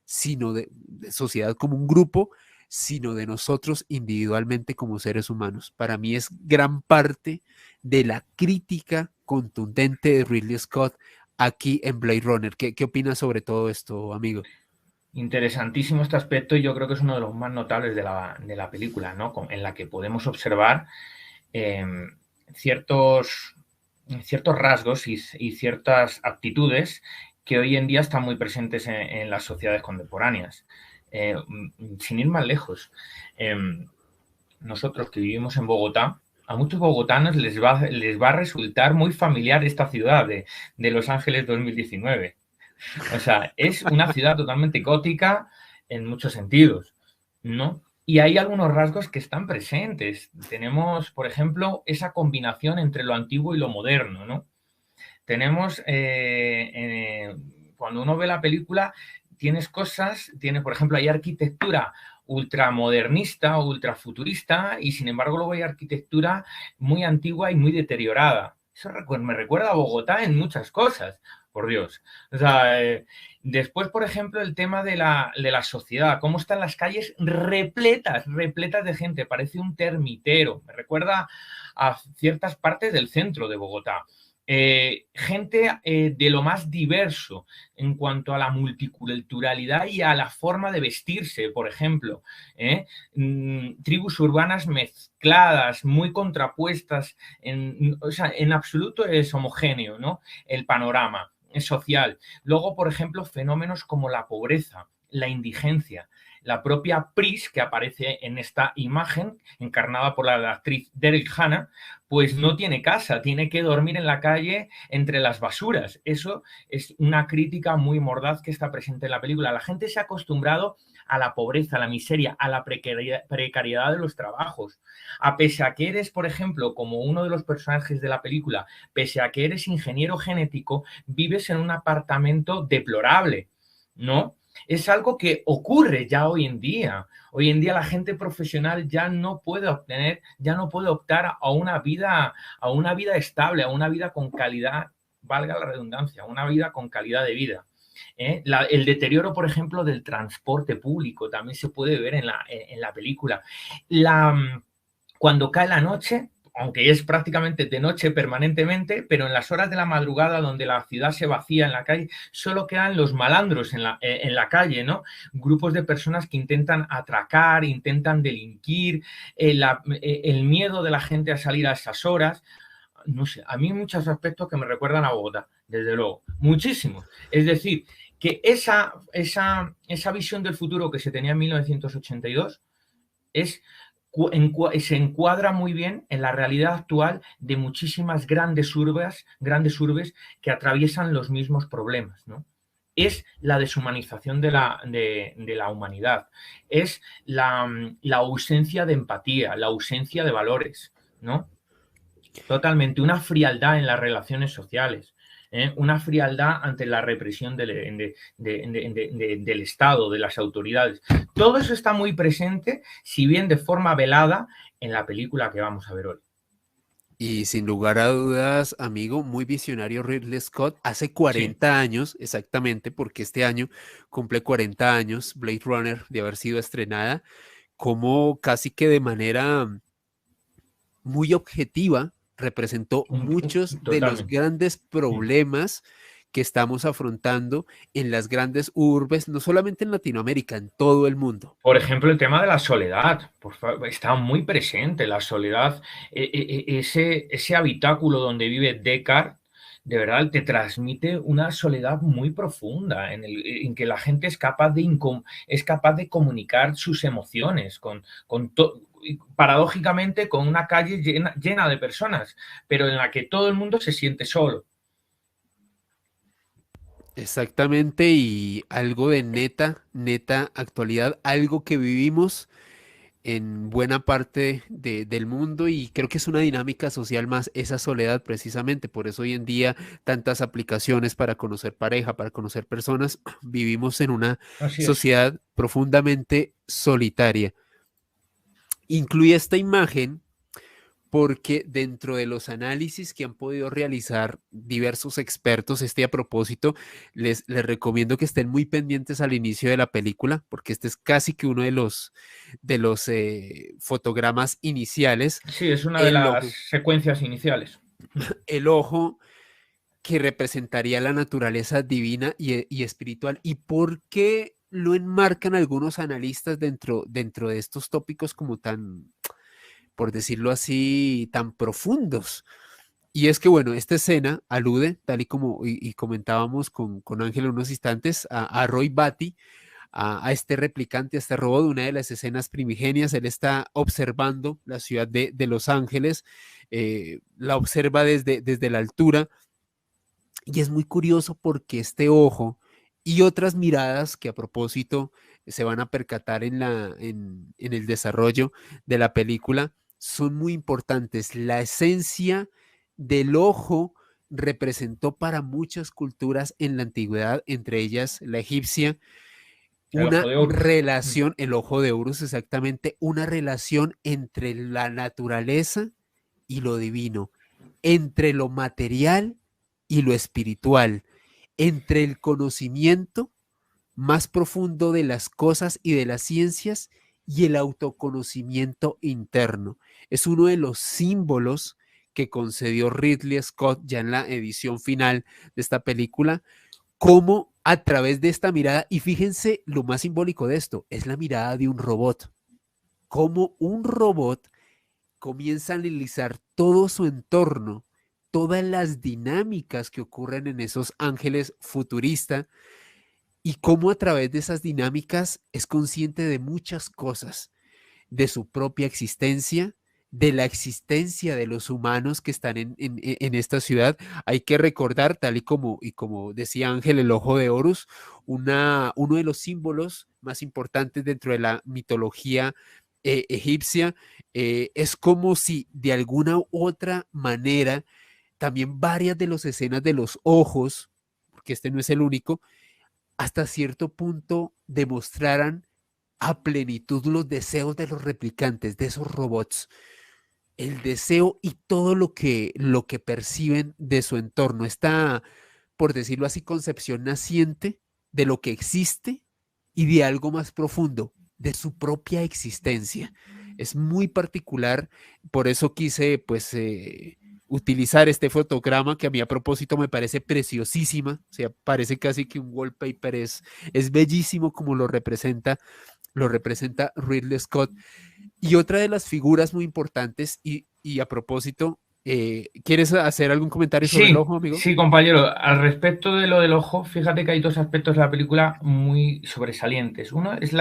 sino de sociedad como un grupo, sino de nosotros individualmente como seres humanos. Para mí es gran parte de la crítica contundente de Ridley Scott aquí en Blade Runner. ¿Qué opinas sobre todo esto, amigo? Interesantísimo este aspecto y yo creo que es uno de los más notables de la película, ¿no? En la que podemos observar eh, ciertos, ciertos rasgos y ciertas aptitudes que hoy en día están muy presentes en las sociedades contemporáneas. Sin ir más lejos, eh, nosotros que vivimos en Bogotá, a muchos bogotanos les va a resultar muy familiar esta ciudad de Los Ángeles 2019. O sea, es una ciudad totalmente gótica en muchos sentidos, ¿no? Y hay algunos rasgos que están presentes. Tenemos, por ejemplo, esa combinación entre lo antiguo y lo moderno, ¿no? Tenemos, cuando uno ve la película, tienes cosas, por ejemplo, hay arquitectura ultramodernista o ultrafuturista y sin embargo luego hay arquitectura muy antigua y muy deteriorada. Eso me recuerda a Bogotá en muchas cosas, por Dios. O sea, después, por ejemplo, el tema de la sociedad, cómo están las calles repletas de gente, parece un termitero. Me recuerda a ciertas partes del centro de Bogotá. Gente de lo más diverso en cuanto a la multiculturalidad y a la forma de vestirse, por ejemplo. Tribus urbanas mezcladas, muy contrapuestas, o sea, en absoluto es homogéneo, ¿no? El panorama social. Luego, por ejemplo, fenómenos como la pobreza, la indigencia. La propia Pris, que aparece en esta imagen, encarnada por la actriz Daryl Hannah, pues no tiene casa, tiene que dormir en la calle entre las basuras. Eso es una crítica muy mordaz que está presente en la película. La gente se ha acostumbrado a la pobreza, a la miseria, a la precariedad de los trabajos. A pese a que eres, por ejemplo, como uno de los personajes de la película, pese a que eres ingeniero genético, vives en un apartamento deplorable, ¿no? Es algo que ocurre ya hoy en día. Hoy en día la gente profesional ya no puede optar a una vida estable, a una vida con calidad, valga la redundancia, a una vida con calidad de vida. El deterioro, por ejemplo, del transporte público también se puede ver en la película. Cuando cae la noche, aunque es prácticamente de noche permanentemente, pero en las horas de la madrugada donde la ciudad se vacía en la calle, solo quedan los malandros en la calle, ¿no? Grupos de personas que intentan atracar, intentan delinquir, el miedo de la gente a salir a esas horas. No sé, a mí hay muchos aspectos que me recuerdan a Bogotá, desde luego, muchísimos. Es decir, que esa visión del futuro que se tenía en 1982 se encuadra muy bien en la realidad actual de muchísimas grandes urbes que atraviesan los mismos problemas, ¿no? Es la deshumanización de la humanidad, es la ausencia de empatía, la ausencia de valores, ¿no? Totalmente, una frialdad en las relaciones sociales, una frialdad ante la represión del Estado, de las autoridades. Todo eso está muy presente, si bien de forma velada, en la película que vamos a ver hoy. Y sin lugar a dudas, amigo, muy visionario Ridley Scott. Hace Sí. 40 años, exactamente, porque este año cumple 40 años Blade Runner de haber sido estrenada, como casi que de manera muy objetiva representó muchos de los Totalmente. grandes problemas que estamos afrontando en las grandes urbes, no solamente en Latinoamérica, en todo el mundo. Por ejemplo, el tema de la soledad, está muy presente la soledad, ese habitáculo donde vive Deckard, de verdad te transmite una soledad muy profunda en que la gente es capaz de comunicar sus emociones paradójicamente con una calle llena de personas, pero en la que todo el mundo se siente solo. Exactamente, y algo de neta actualidad, algo que vivimos en buena parte del mundo y creo que es una dinámica social más esa soledad precisamente. Por eso hoy en día tantas aplicaciones para conocer pareja, para conocer personas, vivimos en una Así es. sociedad profundamente solitaria. Incluye esta imagen porque dentro de los análisis que han podido realizar diversos expertos, a propósito, les recomiendo que estén muy pendientes al inicio de la película, porque este es casi que uno de los fotogramas iniciales, Sí, es una de el las ojo, secuencias iniciales. el ojo que representaría la naturaleza divina y espiritual. ¿Y por qué lo enmarcan algunos analistas dentro de estos tópicos como tan, por decirlo así, tan profundos? Y es que, bueno, esta escena alude, tal y como y comentábamos con Ángel unos instantes, a Roy Batty, a este replicante, a este robot, una de las escenas primigenias. Él está observando la ciudad de Los Ángeles, la observa desde la altura, y es muy curioso porque este ojo y otras miradas que a propósito se van a percatar en el desarrollo de la película son muy importantes. La esencia del ojo representó para muchas culturas en la antigüedad, entre ellas la egipcia, El ojo una de Horus. relación, el ojo de Horus exactamente, una relación entre la naturaleza y lo divino, entre lo material y lo espiritual, entre el conocimiento más profundo de las cosas y de las ciencias y el autoconocimiento interno. Es uno de los símbolos que concedió Ridley Scott ya en la edición final de esta película, como a través de esta mirada, y fíjense lo más simbólico de esto, es la mirada de un robot, como un robot comienza a analizar todo su entorno, todas las dinámicas que ocurren en esos ángeles futuristas, y cómo a través de esas dinámicas es consciente de muchas cosas, de su propia existencia, de la existencia de los humanos que están en esta ciudad. Hay que recordar, tal y como decía Ángel, el ojo de Horus, uno de los símbolos más importantes dentro de la mitología egipcia. Es como si de alguna u otra manera también varias de las escenas de los ojos, porque este no es el único, hasta cierto punto demostraran a plenitud los deseos de los replicantes, de esos robots, el deseo y todo lo que perciben de su entorno. Esta, por decirlo así, concepción naciente de lo que existe y de algo más profundo, de su propia existencia. Es muy particular, por eso quise, pues, utilizar este fotograma que a mí a propósito me parece preciosísima, o sea, parece casi que un wallpaper, es bellísimo como lo representa Ridley Scott. Y otra de las figuras muy importantes, y a propósito, ¿quieres hacer algún comentario sobre el Sí, ojo, amigo? sí, compañero. Al respecto de lo del ojo, fíjate que hay dos aspectos de la película muy sobresalientes. Uno es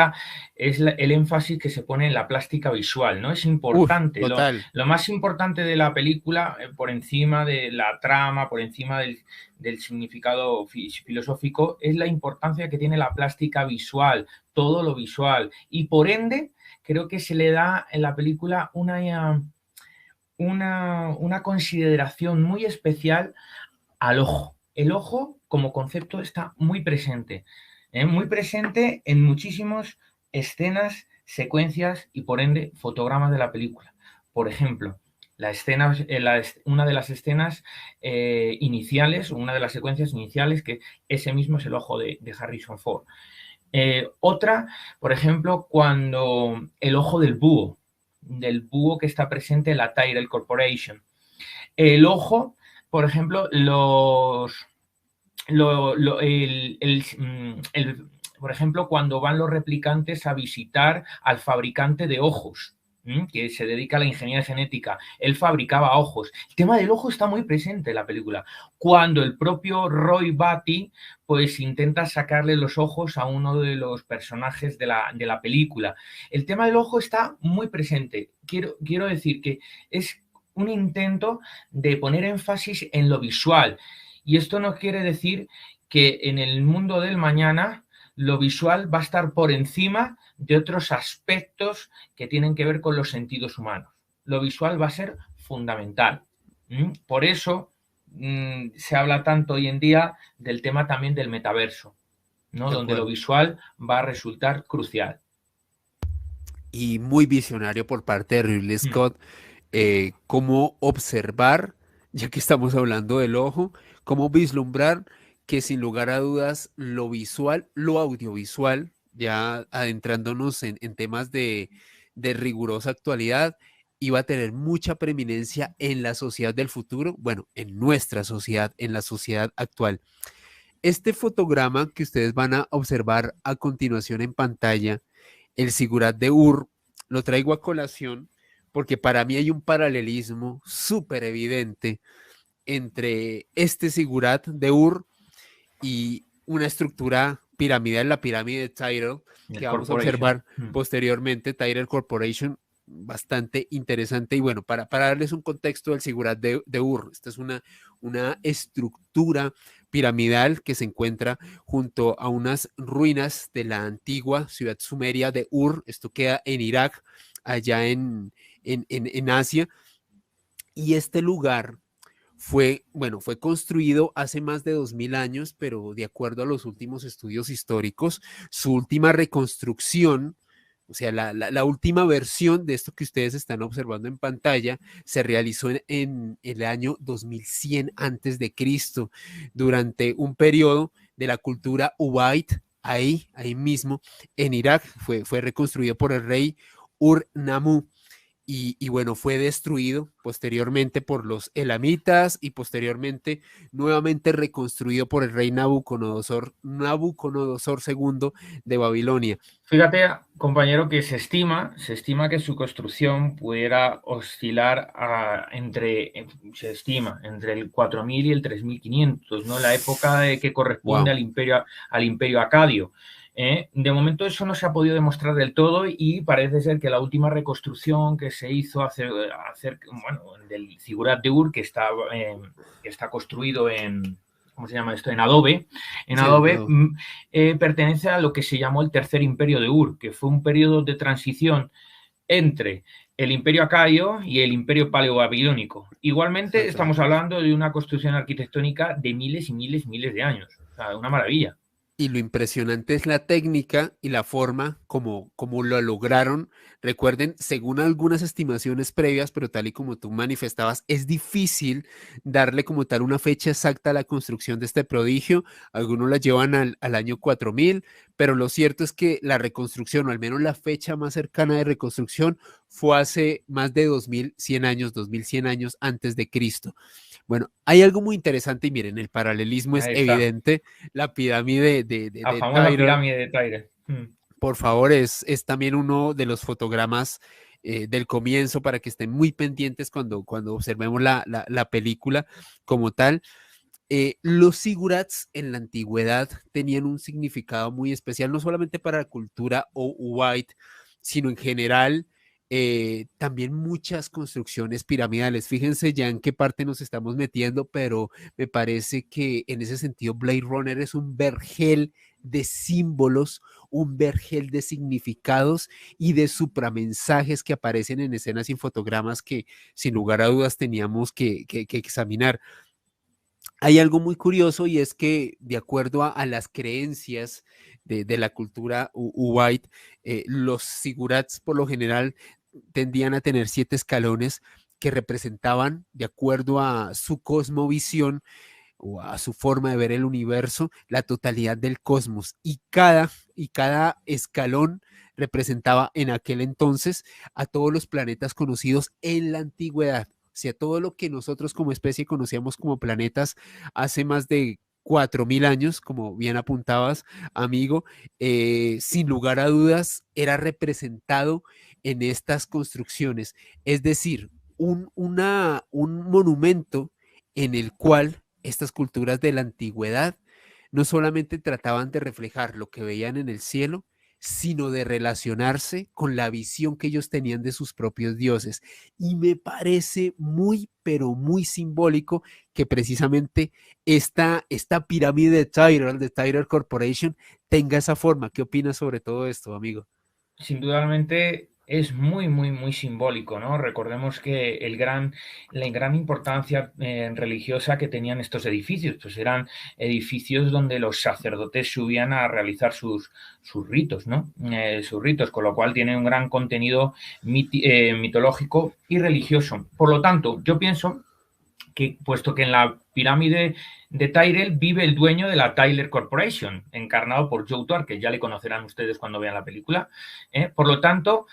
el énfasis que se pone en la plástica visual, ¿no? Es Uf, importante. total. Lo más importante de la película, por encima de la trama, por encima del significado filosófico, es la importancia que tiene la plástica visual, todo lo visual. Y por ende, creo que se le da en la película una consideración muy especial al ojo. El ojo como concepto está muy presente en muchísimas escenas, secuencias y por ende fotogramas de la película. Por ejemplo, una de las escenas iniciales, una de las secuencias iniciales, que ese mismo es el ojo de Harrison Ford. Otra, por ejemplo, cuando el ojo del búho que está presente en la Tyrell Corporation. El ojo, por ejemplo, por ejemplo, cuando van los replicantes a visitar al fabricante de ojos, que se dedica a la ingeniería genética, él fabricaba ojos. El tema del ojo está muy presente en la película. Cuando el propio Roy Batty pues intenta sacarle los ojos a uno de los personajes de la película. El tema del ojo está muy presente. Quiero decir que es un intento de poner énfasis en lo visual. Y esto no quiere decir que en el mundo del mañana lo visual va a estar por encima de otros aspectos que tienen que ver con los sentidos humanos. Lo visual va a ser fundamental. Por eso se habla tanto hoy en día del tema también del metaverso, ¿no? De Donde lo acuerdo. visual va a resultar crucial. Y muy visionario por parte de Ridley Mm. Scott, cómo observar, ya que estamos hablando del ojo, cómo vislumbrar que sin lugar a dudas lo visual, lo audiovisual, ya adentrándonos en temas de rigurosa actualidad, iba a tener mucha preeminencia en la sociedad del futuro, bueno, en nuestra sociedad, en la sociedad actual. Este fotograma que ustedes van a observar a continuación en pantalla, el Sigurat de Ur, lo traigo a colación porque para mí hay un paralelismo súper evidente entre este Sigurat de Ur y una estructura piramidal, la pirámide de Tyrell, el que vamos a Corporation. observar posteriormente, Tyrell Corporation, bastante interesante. Y bueno, para darles un contexto del Sigurat de Ur, esta es una estructura piramidal que se encuentra junto a unas ruinas de la antigua ciudad sumeria de Ur. Esto queda en Irak, allá en Asia. Y este lugar fue construido hace más de 2000 años, pero de acuerdo a los últimos estudios históricos, su última reconstrucción, o sea, la última versión de esto que ustedes están observando en pantalla, se realizó en el año 2100 antes de Cristo, durante un periodo de la cultura Ubaid, ahí mismo, en Irak, fue reconstruido por el rey Ur-Nammu. Y bueno, fue destruido posteriormente por los elamitas y posteriormente nuevamente reconstruido por el rey Nabucodonosor II de Babilonia. Fíjate, compañero, que se estima que su construcción pudiera oscilar se estima, entre el 4000 y el 3500, ¿no? La época que corresponde Wow. al imperio acadio. De momento eso no se ha podido demostrar del todo y parece ser que la última reconstrucción que se hizo del Zigurat de Ur, que está construido en, ¿cómo se llama esto? En Adobe. En Sí, Adobe no. pertenece a lo que se llamó el Tercer Imperio de Ur, que fue un periodo de transición entre el Imperio Acadio y el Imperio Paleobabilónico. Igualmente estamos Exactamente. hablando de una construcción arquitectónica de miles y miles y miles de años. O sea, una maravilla. Y lo impresionante es la técnica y la forma como lo lograron. Recuerden, según algunas estimaciones previas, pero tal y como tú manifestabas, es difícil darle como tal una fecha exacta a la construcción de este prodigio. Algunos la llevan al año 4000, pero lo cierto es que la reconstrucción, o al menos la fecha más cercana de reconstrucción, fue hace más de 2100 años, 2100 años antes de Cristo. Bueno, hay algo muy interesante y miren, el paralelismo es Ahí está. evidente. La pirámide de La de famosa Tyler, pirámide de Tyre. por favor, es también uno de los fotogramas del comienzo para que estén muy pendientes cuando observemos la película como tal. Los sigurats en la antigüedad tenían un significado muy especial, no solamente para la cultura white, sino en general. También muchas construcciones piramidales. Fíjense ya en qué parte nos estamos metiendo, pero me parece que en ese sentido Blade Runner es un vergel de símbolos, un vergel de significados y de supramensajes que aparecen en escenas y fotogramas que sin lugar a dudas teníamos que examinar. Hay algo muy curioso y es que de acuerdo a las creencias de la cultura white, los sigurats por lo general tendían a tener 7 escalones que representaban, de acuerdo a su cosmovisión o a su forma de ver el universo, la totalidad del cosmos. Y cada escalón representaba en aquel entonces a todos los planetas conocidos en la antigüedad. O sea, todo lo que nosotros como especie conocíamos como planetas hace más de 4000 años, como bien apuntabas, amigo, sin lugar a dudas, era representado en estas construcciones. Es decir, un monumento en el cual estas culturas de la antigüedad no solamente trataban de reflejar lo que veían en el cielo, sino de relacionarse con la visión que ellos tenían de sus propios dioses. Y me parece muy, pero muy simbólico que precisamente esta pirámide de Tyler Corporation, tenga esa forma. ¿Qué opinas sobre todo esto, amigo? Indudablemente es muy, muy, muy simbólico, ¿no? Recordemos que la gran importancia religiosa que tenían estos edificios, pues eran edificios donde los sacerdotes subían a realizar sus ritos, ¿no? Sus ritos, con lo cual tiene un gran contenido mitológico y religioso. Por lo tanto, yo pienso que, puesto que en la pirámide de Tyrell vive el dueño de la Tyler Corporation, encarnado por Joe Thor, que ya le conocerán ustedes cuando vean la película. Por lo tanto,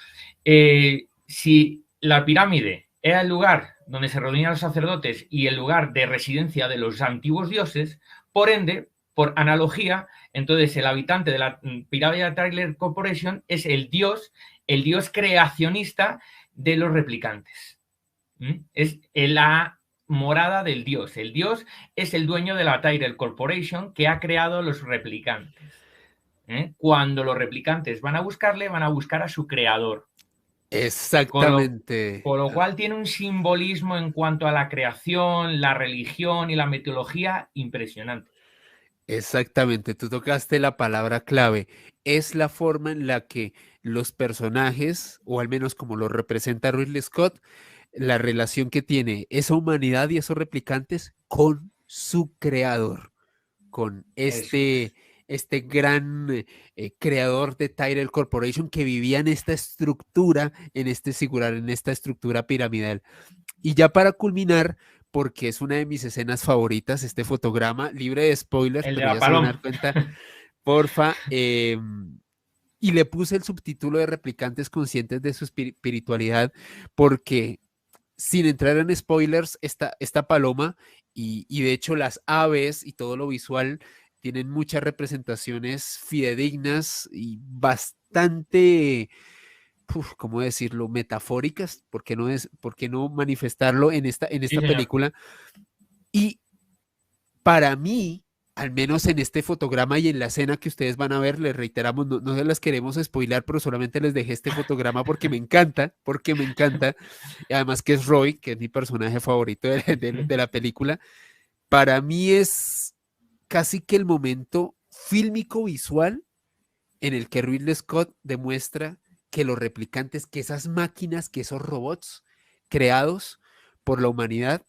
si la pirámide era el lugar donde se reunían los sacerdotes y el lugar de residencia de los antiguos dioses, por ende, por analogía, entonces el habitante de la pirámide de Tyler Corporation es el dios creacionista de los replicantes. Es la morada del dios. El dios es el dueño de la Tyrell Corporation que ha creado los replicantes. Cuando los replicantes van a buscarle, van a buscar a su creador. Exactamente. Con lo cual tiene un simbolismo en cuanto a la creación, la religión y la mitología impresionante. Exactamente, tú tocaste la palabra clave. Es la forma en la que los personajes, o al menos como lo representa Ridley Scott, la relación que tiene esa humanidad y esos replicantes con su creador, con Eso es. este gran creador de Tyrell Corporation que vivía en esta estructura, en esta estructura piramidal. Y ya para culminar, porque es una de mis escenas favoritas, este fotograma, libre de spoilers, El de pero la ya se van a dar paloma. cuenta, porfa. Y le puse el subtítulo de Replicantes Conscientes de su espiritualidad, porque sin entrar en spoilers, esta paloma y de hecho las aves y todo lo visual tienen muchas representaciones fidedignas y bastante ¿cómo decirlo? Metafóricas, por qué no manifestarlo en Sí, esta señor. película? Y para mí, al menos en este fotograma y en la escena que ustedes van a ver, les reiteramos, no se las queremos spoilar, pero solamente les dejé este fotograma porque me encanta, y además que es Roy, que es mi personaje favorito de la película. Para mí es casi que el momento fílmico visual en el que Ridley Scott demuestra que los replicantes, que esas máquinas, que esos robots creados por la humanidad,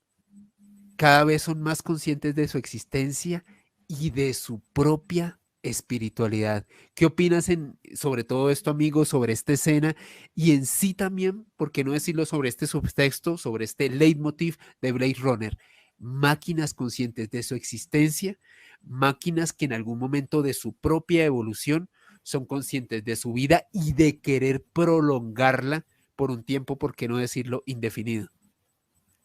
cada vez son más conscientes de su existencia y de su propia espiritualidad. ¿Qué opinas sobre todo esto, amigo, sobre esta escena y en sí también, por qué no decirlo, sobre este subtexto, sobre este leitmotiv de Blade Runner? Máquinas conscientes de su existencia, máquinas que en algún momento de su propia evolución son conscientes de su vida y de querer prolongarla por un tiempo, por qué no decirlo, indefinido.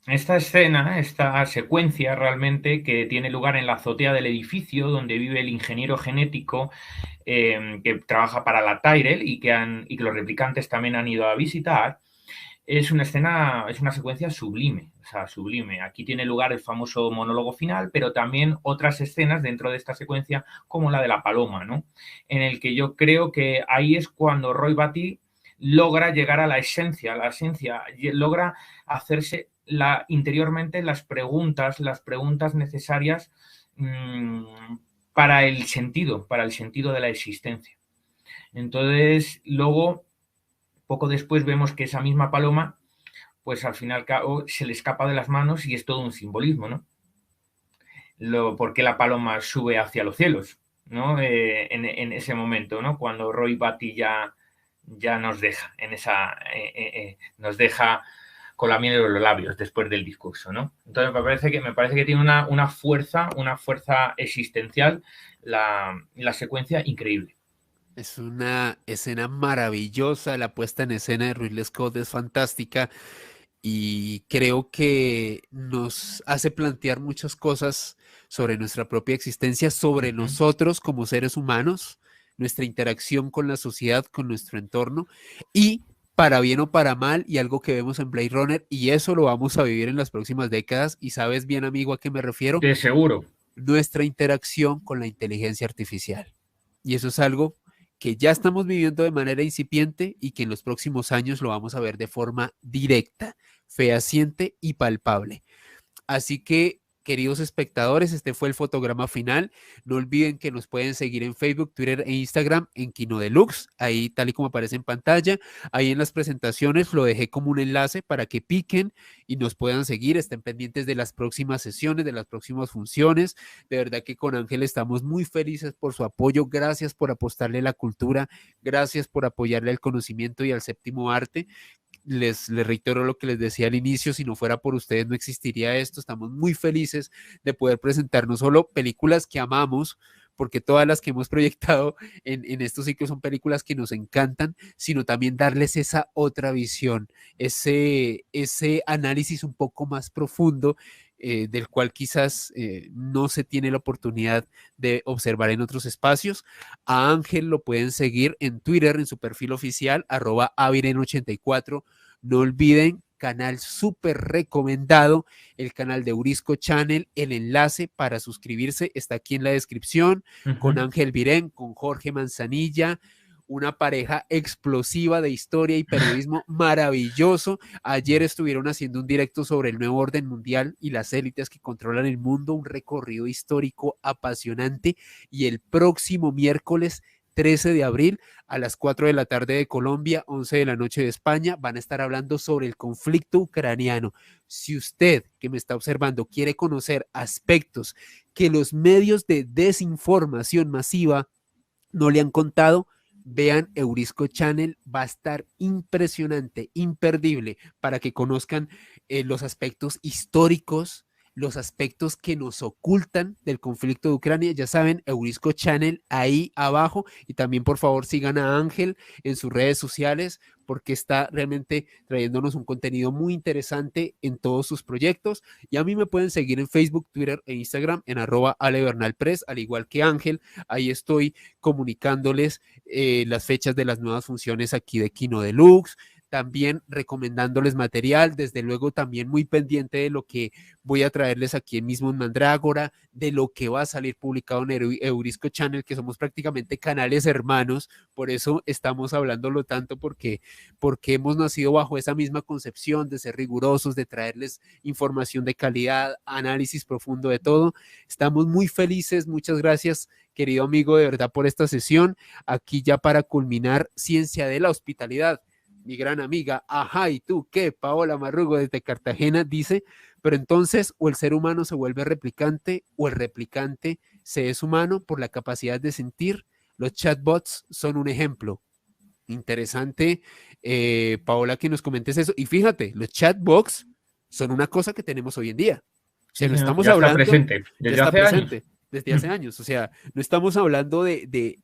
Esta escena, esta secuencia realmente que tiene lugar en la azotea del edificio donde vive el ingeniero genético que trabaja para la Tyrell y que los replicantes también han ido a visitar, es una escena, es una secuencia sublime, o sea, sublime. Aquí tiene lugar el famoso monólogo final, pero también otras escenas dentro de esta secuencia, como la de la paloma, ¿no? En el que yo creo que ahí es cuando Roy Batty logra llegar a la esencia, logra hacerse interiormente las preguntas necesarias mmm, para el sentido de la existencia. Entonces, luego, poco después vemos que esa misma paloma, pues al fin y al cabo se le escapa de las manos y es todo un simbolismo, ¿no? Por qué la paloma sube hacia los cielos, ¿no? En ese momento, ¿no? Cuando Roy Batty ya nos deja nos deja con la miel de los labios después del discurso, ¿no? Entonces me parece que tiene una fuerza existencial la secuencia increíble. Es una escena maravillosa, la puesta en escena de Ridley Scott es fantástica y creo que nos hace plantear muchas cosas sobre nuestra propia existencia, sobre nosotros como seres humanos, nuestra interacción con la sociedad, con nuestro entorno y para bien o para mal y algo que vemos en Blade Runner y eso lo vamos a vivir en las próximas décadas y sabes bien amigo a qué me refiero, De seguro. nuestra interacción con la inteligencia artificial. Y eso es algo que ya estamos viviendo de manera incipiente y que en los próximos años lo vamos a ver de forma directa, fehaciente y palpable. Así que, queridos espectadores, este fue el fotograma final. No olviden que nos pueden seguir en Facebook, Twitter e Instagram en Kino Deluxe, ahí tal y como aparece en pantalla. Ahí en las presentaciones lo dejé como un enlace para que piquen y nos puedan seguir, estén pendientes de las próximas sesiones, de las próximas funciones. De verdad que con Ángel estamos muy felices por su apoyo. Gracias por apostarle a la cultura, gracias por apoyarle al conocimiento y al séptimo arte. Les reitero lo que les decía al inicio, si no fuera por ustedes no existiría esto. Estamos muy felices de poder presentar no solo películas que amamos, porque todas las que hemos proyectado en estos ciclos son películas que nos encantan, sino también darles esa otra visión, ese análisis un poco más profundo, del cual quizás no se tiene la oportunidad de observar en otros espacios. A Ángel lo pueden seguir en Twitter, en su perfil oficial, @aviren84. No olviden, canal súper recomendado, el canal de Eurisco Channel. El enlace para suscribirse está aquí en la descripción, con Ángel Virén, con Jorge Manzanilla, una pareja explosiva de historia y periodismo maravilloso. Ayer estuvieron haciendo un directo sobre el nuevo orden mundial y las élites que controlan el mundo, un recorrido histórico apasionante. Y el próximo miércoles 13 de abril a las 4 de la tarde de Colombia, 11 de la noche de España, van a estar hablando sobre el conflicto ucraniano. Si usted que me está observando quiere conocer aspectos que los medios de desinformación masiva no le han contado, vean Eurisco Channel, va a estar impresionante, imperdible, para que conozcan los aspectos históricos, los aspectos que nos ocultan del conflicto de Ucrania. Ya saben, Eurisco Channel ahí abajo, y también por favor sigan a Ángel en sus redes sociales, porque está realmente trayéndonos un contenido muy interesante en todos sus proyectos. Y a mí me pueden seguir en Facebook, Twitter e Instagram en @alebernalpress, al igual que Ángel. Ahí estoy comunicándoles las fechas de las nuevas funciones aquí de Kino Deluxe, también recomendándoles material, desde luego también muy pendiente de lo que voy a traerles aquí mismo en Mandrágora, de lo que va a salir publicado en Eurisco Channel, que somos prácticamente canales hermanos. Por eso estamos hablándolo tanto, porque hemos nacido bajo esa misma concepción de ser rigurosos, de traerles información de calidad, análisis profundo de todo. Estamos muy felices, muchas gracias, querido amigo, de verdad, por esta sesión. Aquí ya para culminar, Ciencia de la Hospitalidad. Mi gran amiga, ajá, ¿y tú qué? Paola Marrugo desde Cartagena dice, pero entonces o el ser humano se vuelve replicante o el replicante se es humano por la capacidad de sentir. Los chatbots son un ejemplo. Interesante, Paola, que nos comentes eso. Y fíjate, los chatbots son una cosa que tenemos hoy en día. O sea, Sí, no señor, estamos ya está hablando, presente ya desde está hace años. presente desde hace años. O sea, no estamos hablando de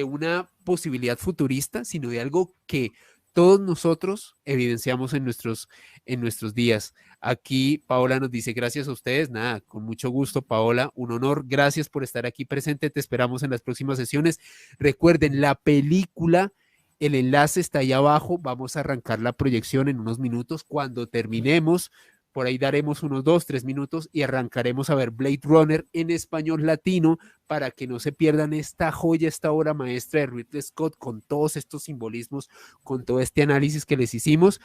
una posibilidad futurista, sino de algo que todos nosotros evidenciamos en nuestros días. Aquí Paola nos dice, gracias a ustedes. Nada, con mucho gusto, Paola, un honor. Gracias por estar aquí presente. Te esperamos en las próximas sesiones. Recuerden, la película, el enlace está ahí abajo. Vamos a arrancar la proyección en unos minutos. Cuando terminemos, por ahí daremos unos 2, 3 minutos y arrancaremos a ver Blade Runner en español latino, para que no se pierdan esta joya, esta obra maestra de Ridley Scott, con todos estos simbolismos, con todo este análisis que les hicimos.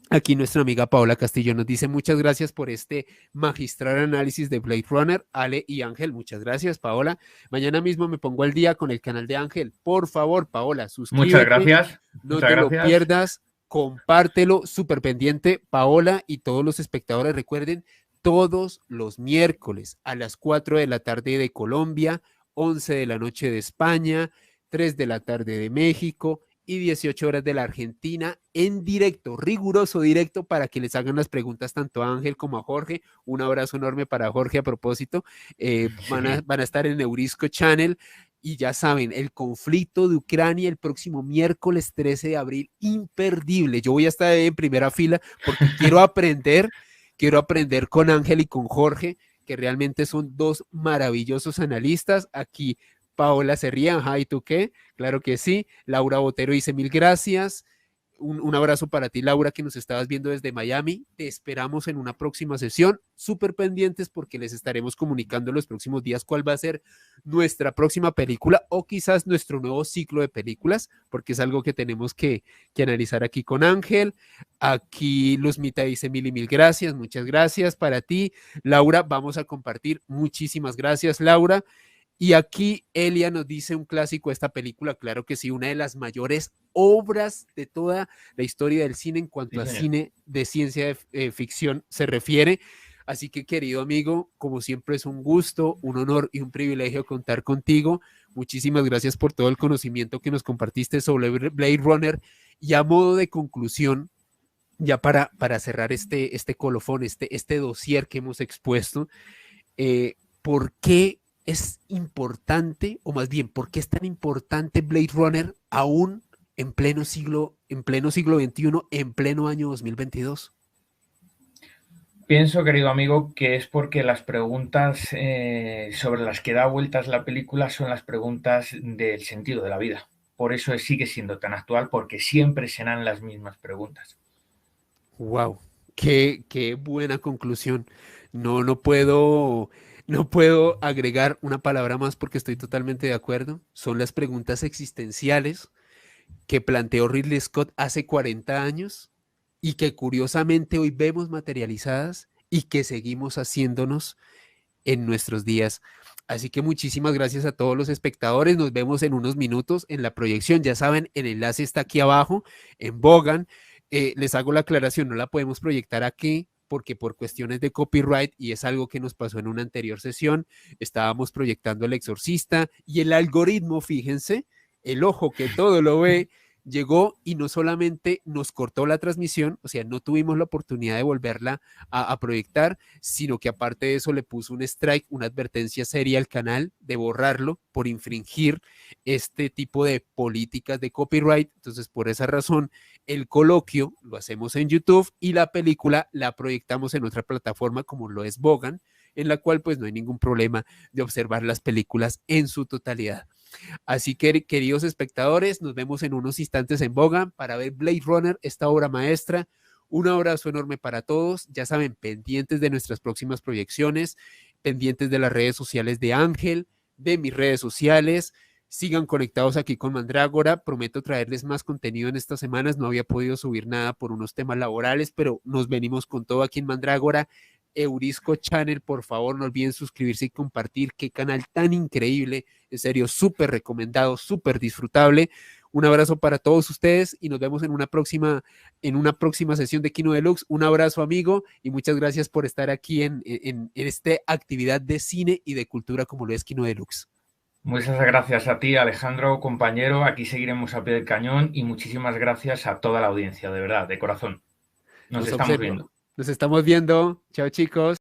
Aquí nuestra amiga Paola Castillo nos dice, muchas gracias por este magistral análisis de Blade Runner. Ale y Ángel, muchas gracias, Paola. Mañana mismo me pongo al día con el canal de Ángel. Por favor, Paola, Muchas suscríbete, gracias. no Muchas te lo gracias. pierdas, compártelo, súper pendiente, Paola, y todos los espectadores. Recuerden, todos los miércoles a las 4 de la tarde de Colombia, 11 de la noche de España, 3 de la tarde de México y 18 horas de la Argentina, en directo, riguroso directo, para que les hagan las preguntas tanto a Ángel como a Jorge. Un abrazo enorme para Jorge a propósito. Van a estar en Eurisco Channel. Y ya saben, el conflicto de Ucrania el próximo miércoles 13 de abril, imperdible. Yo voy a estar en primera fila porque quiero aprender con Ángel y con Jorge, que realmente son dos maravillosos analistas. Aquí Paola se ríe, ajá, ¿y tú qué? Claro que sí. Laura Botero dice, mil gracias. un abrazo para ti, Laura, que nos estabas viendo desde Miami. Te esperamos en una próxima sesión. Súper pendientes porque les estaremos comunicando en los próximos días cuál va a ser nuestra próxima película o quizás nuestro nuevo ciclo de películas, porque es algo que tenemos que analizar aquí con Ángel. Aquí Luzmita dice mil y mil gracias, muchas gracias para ti. Laura, vamos a compartir. Muchísimas gracias, Laura. Y aquí Elia nos dice un clásico de esta película, claro que sí, una de las mayores obras de toda la historia del cine en cuanto a cine de ciencia ficción se refiere. Así que, querido amigo, como siempre es un gusto, un honor y un privilegio contar contigo. Muchísimas gracias por todo el conocimiento que nos compartiste sobre Blade Runner. Y a modo de conclusión, ya para cerrar este colofón, este dossier que hemos expuesto, ¿por qué es importante, o más bien, por qué es tan importante Blade Runner aún en pleno siglo XXI, en pleno año 2022? Pienso, querido amigo, que es porque las preguntas sobre las que da vueltas la película son las preguntas del sentido de la vida. Por eso sigue siendo tan actual, porque siempre serán las mismas preguntas. Wow, qué buena conclusión. No puedo agregar una palabra más porque estoy totalmente de acuerdo. Son las preguntas existenciales que planteó Ridley Scott hace 40 años y que curiosamente hoy vemos materializadas y que seguimos haciéndonos en nuestros días. Así que muchísimas gracias a todos los espectadores. Nos vemos en unos minutos en la proyección. Ya saben, el enlace está aquí abajo en Bogan. Les hago la aclaración, no la podemos proyectar aquí porque por cuestiones de copyright, y es algo que nos pasó en una anterior sesión, estábamos proyectando El Exorcista y el algoritmo, fíjense, el ojo que todo lo ve, llegó y no solamente nos cortó la transmisión, o sea, no tuvimos la oportunidad de volverla a proyectar, sino que aparte de eso le puso un strike, una advertencia seria al canal de borrarlo por infringir este tipo de políticas de copyright. Entonces, por esa razón, el coloquio lo hacemos en YouTube y la película la proyectamos en otra plataforma como lo es Bogan, en la cual pues no hay ningún problema de observar las películas en su totalidad. Así que, queridos espectadores, nos vemos en unos instantes en Bogan para ver Blade Runner, esta obra maestra. Un abrazo enorme para todos. Ya saben, pendientes de nuestras próximas proyecciones, pendientes de las redes sociales de Ángel, de mis redes sociales. Sigan conectados aquí con Mandrágora. Prometo traerles más contenido en estas semanas. No había podido subir nada por unos temas laborales, pero nos venimos con todo aquí en Mandrágora. Eurisco Channel, por favor, no olviden suscribirse y compartir. Qué canal tan increíble. En serio, súper recomendado, súper disfrutable. Un abrazo para todos ustedes y nos vemos en una próxima sesión de Kino Deluxe. Un abrazo, amigo, y muchas gracias por estar aquí en esta actividad de cine y de cultura como lo es Kino Deluxe. Muchas gracias a ti, Alejandro, compañero. Aquí seguiremos a pie del cañón y muchísimas gracias a toda la audiencia, de verdad, de corazón. Nos estamos viendo. Nos estamos viendo. Chao, chicos.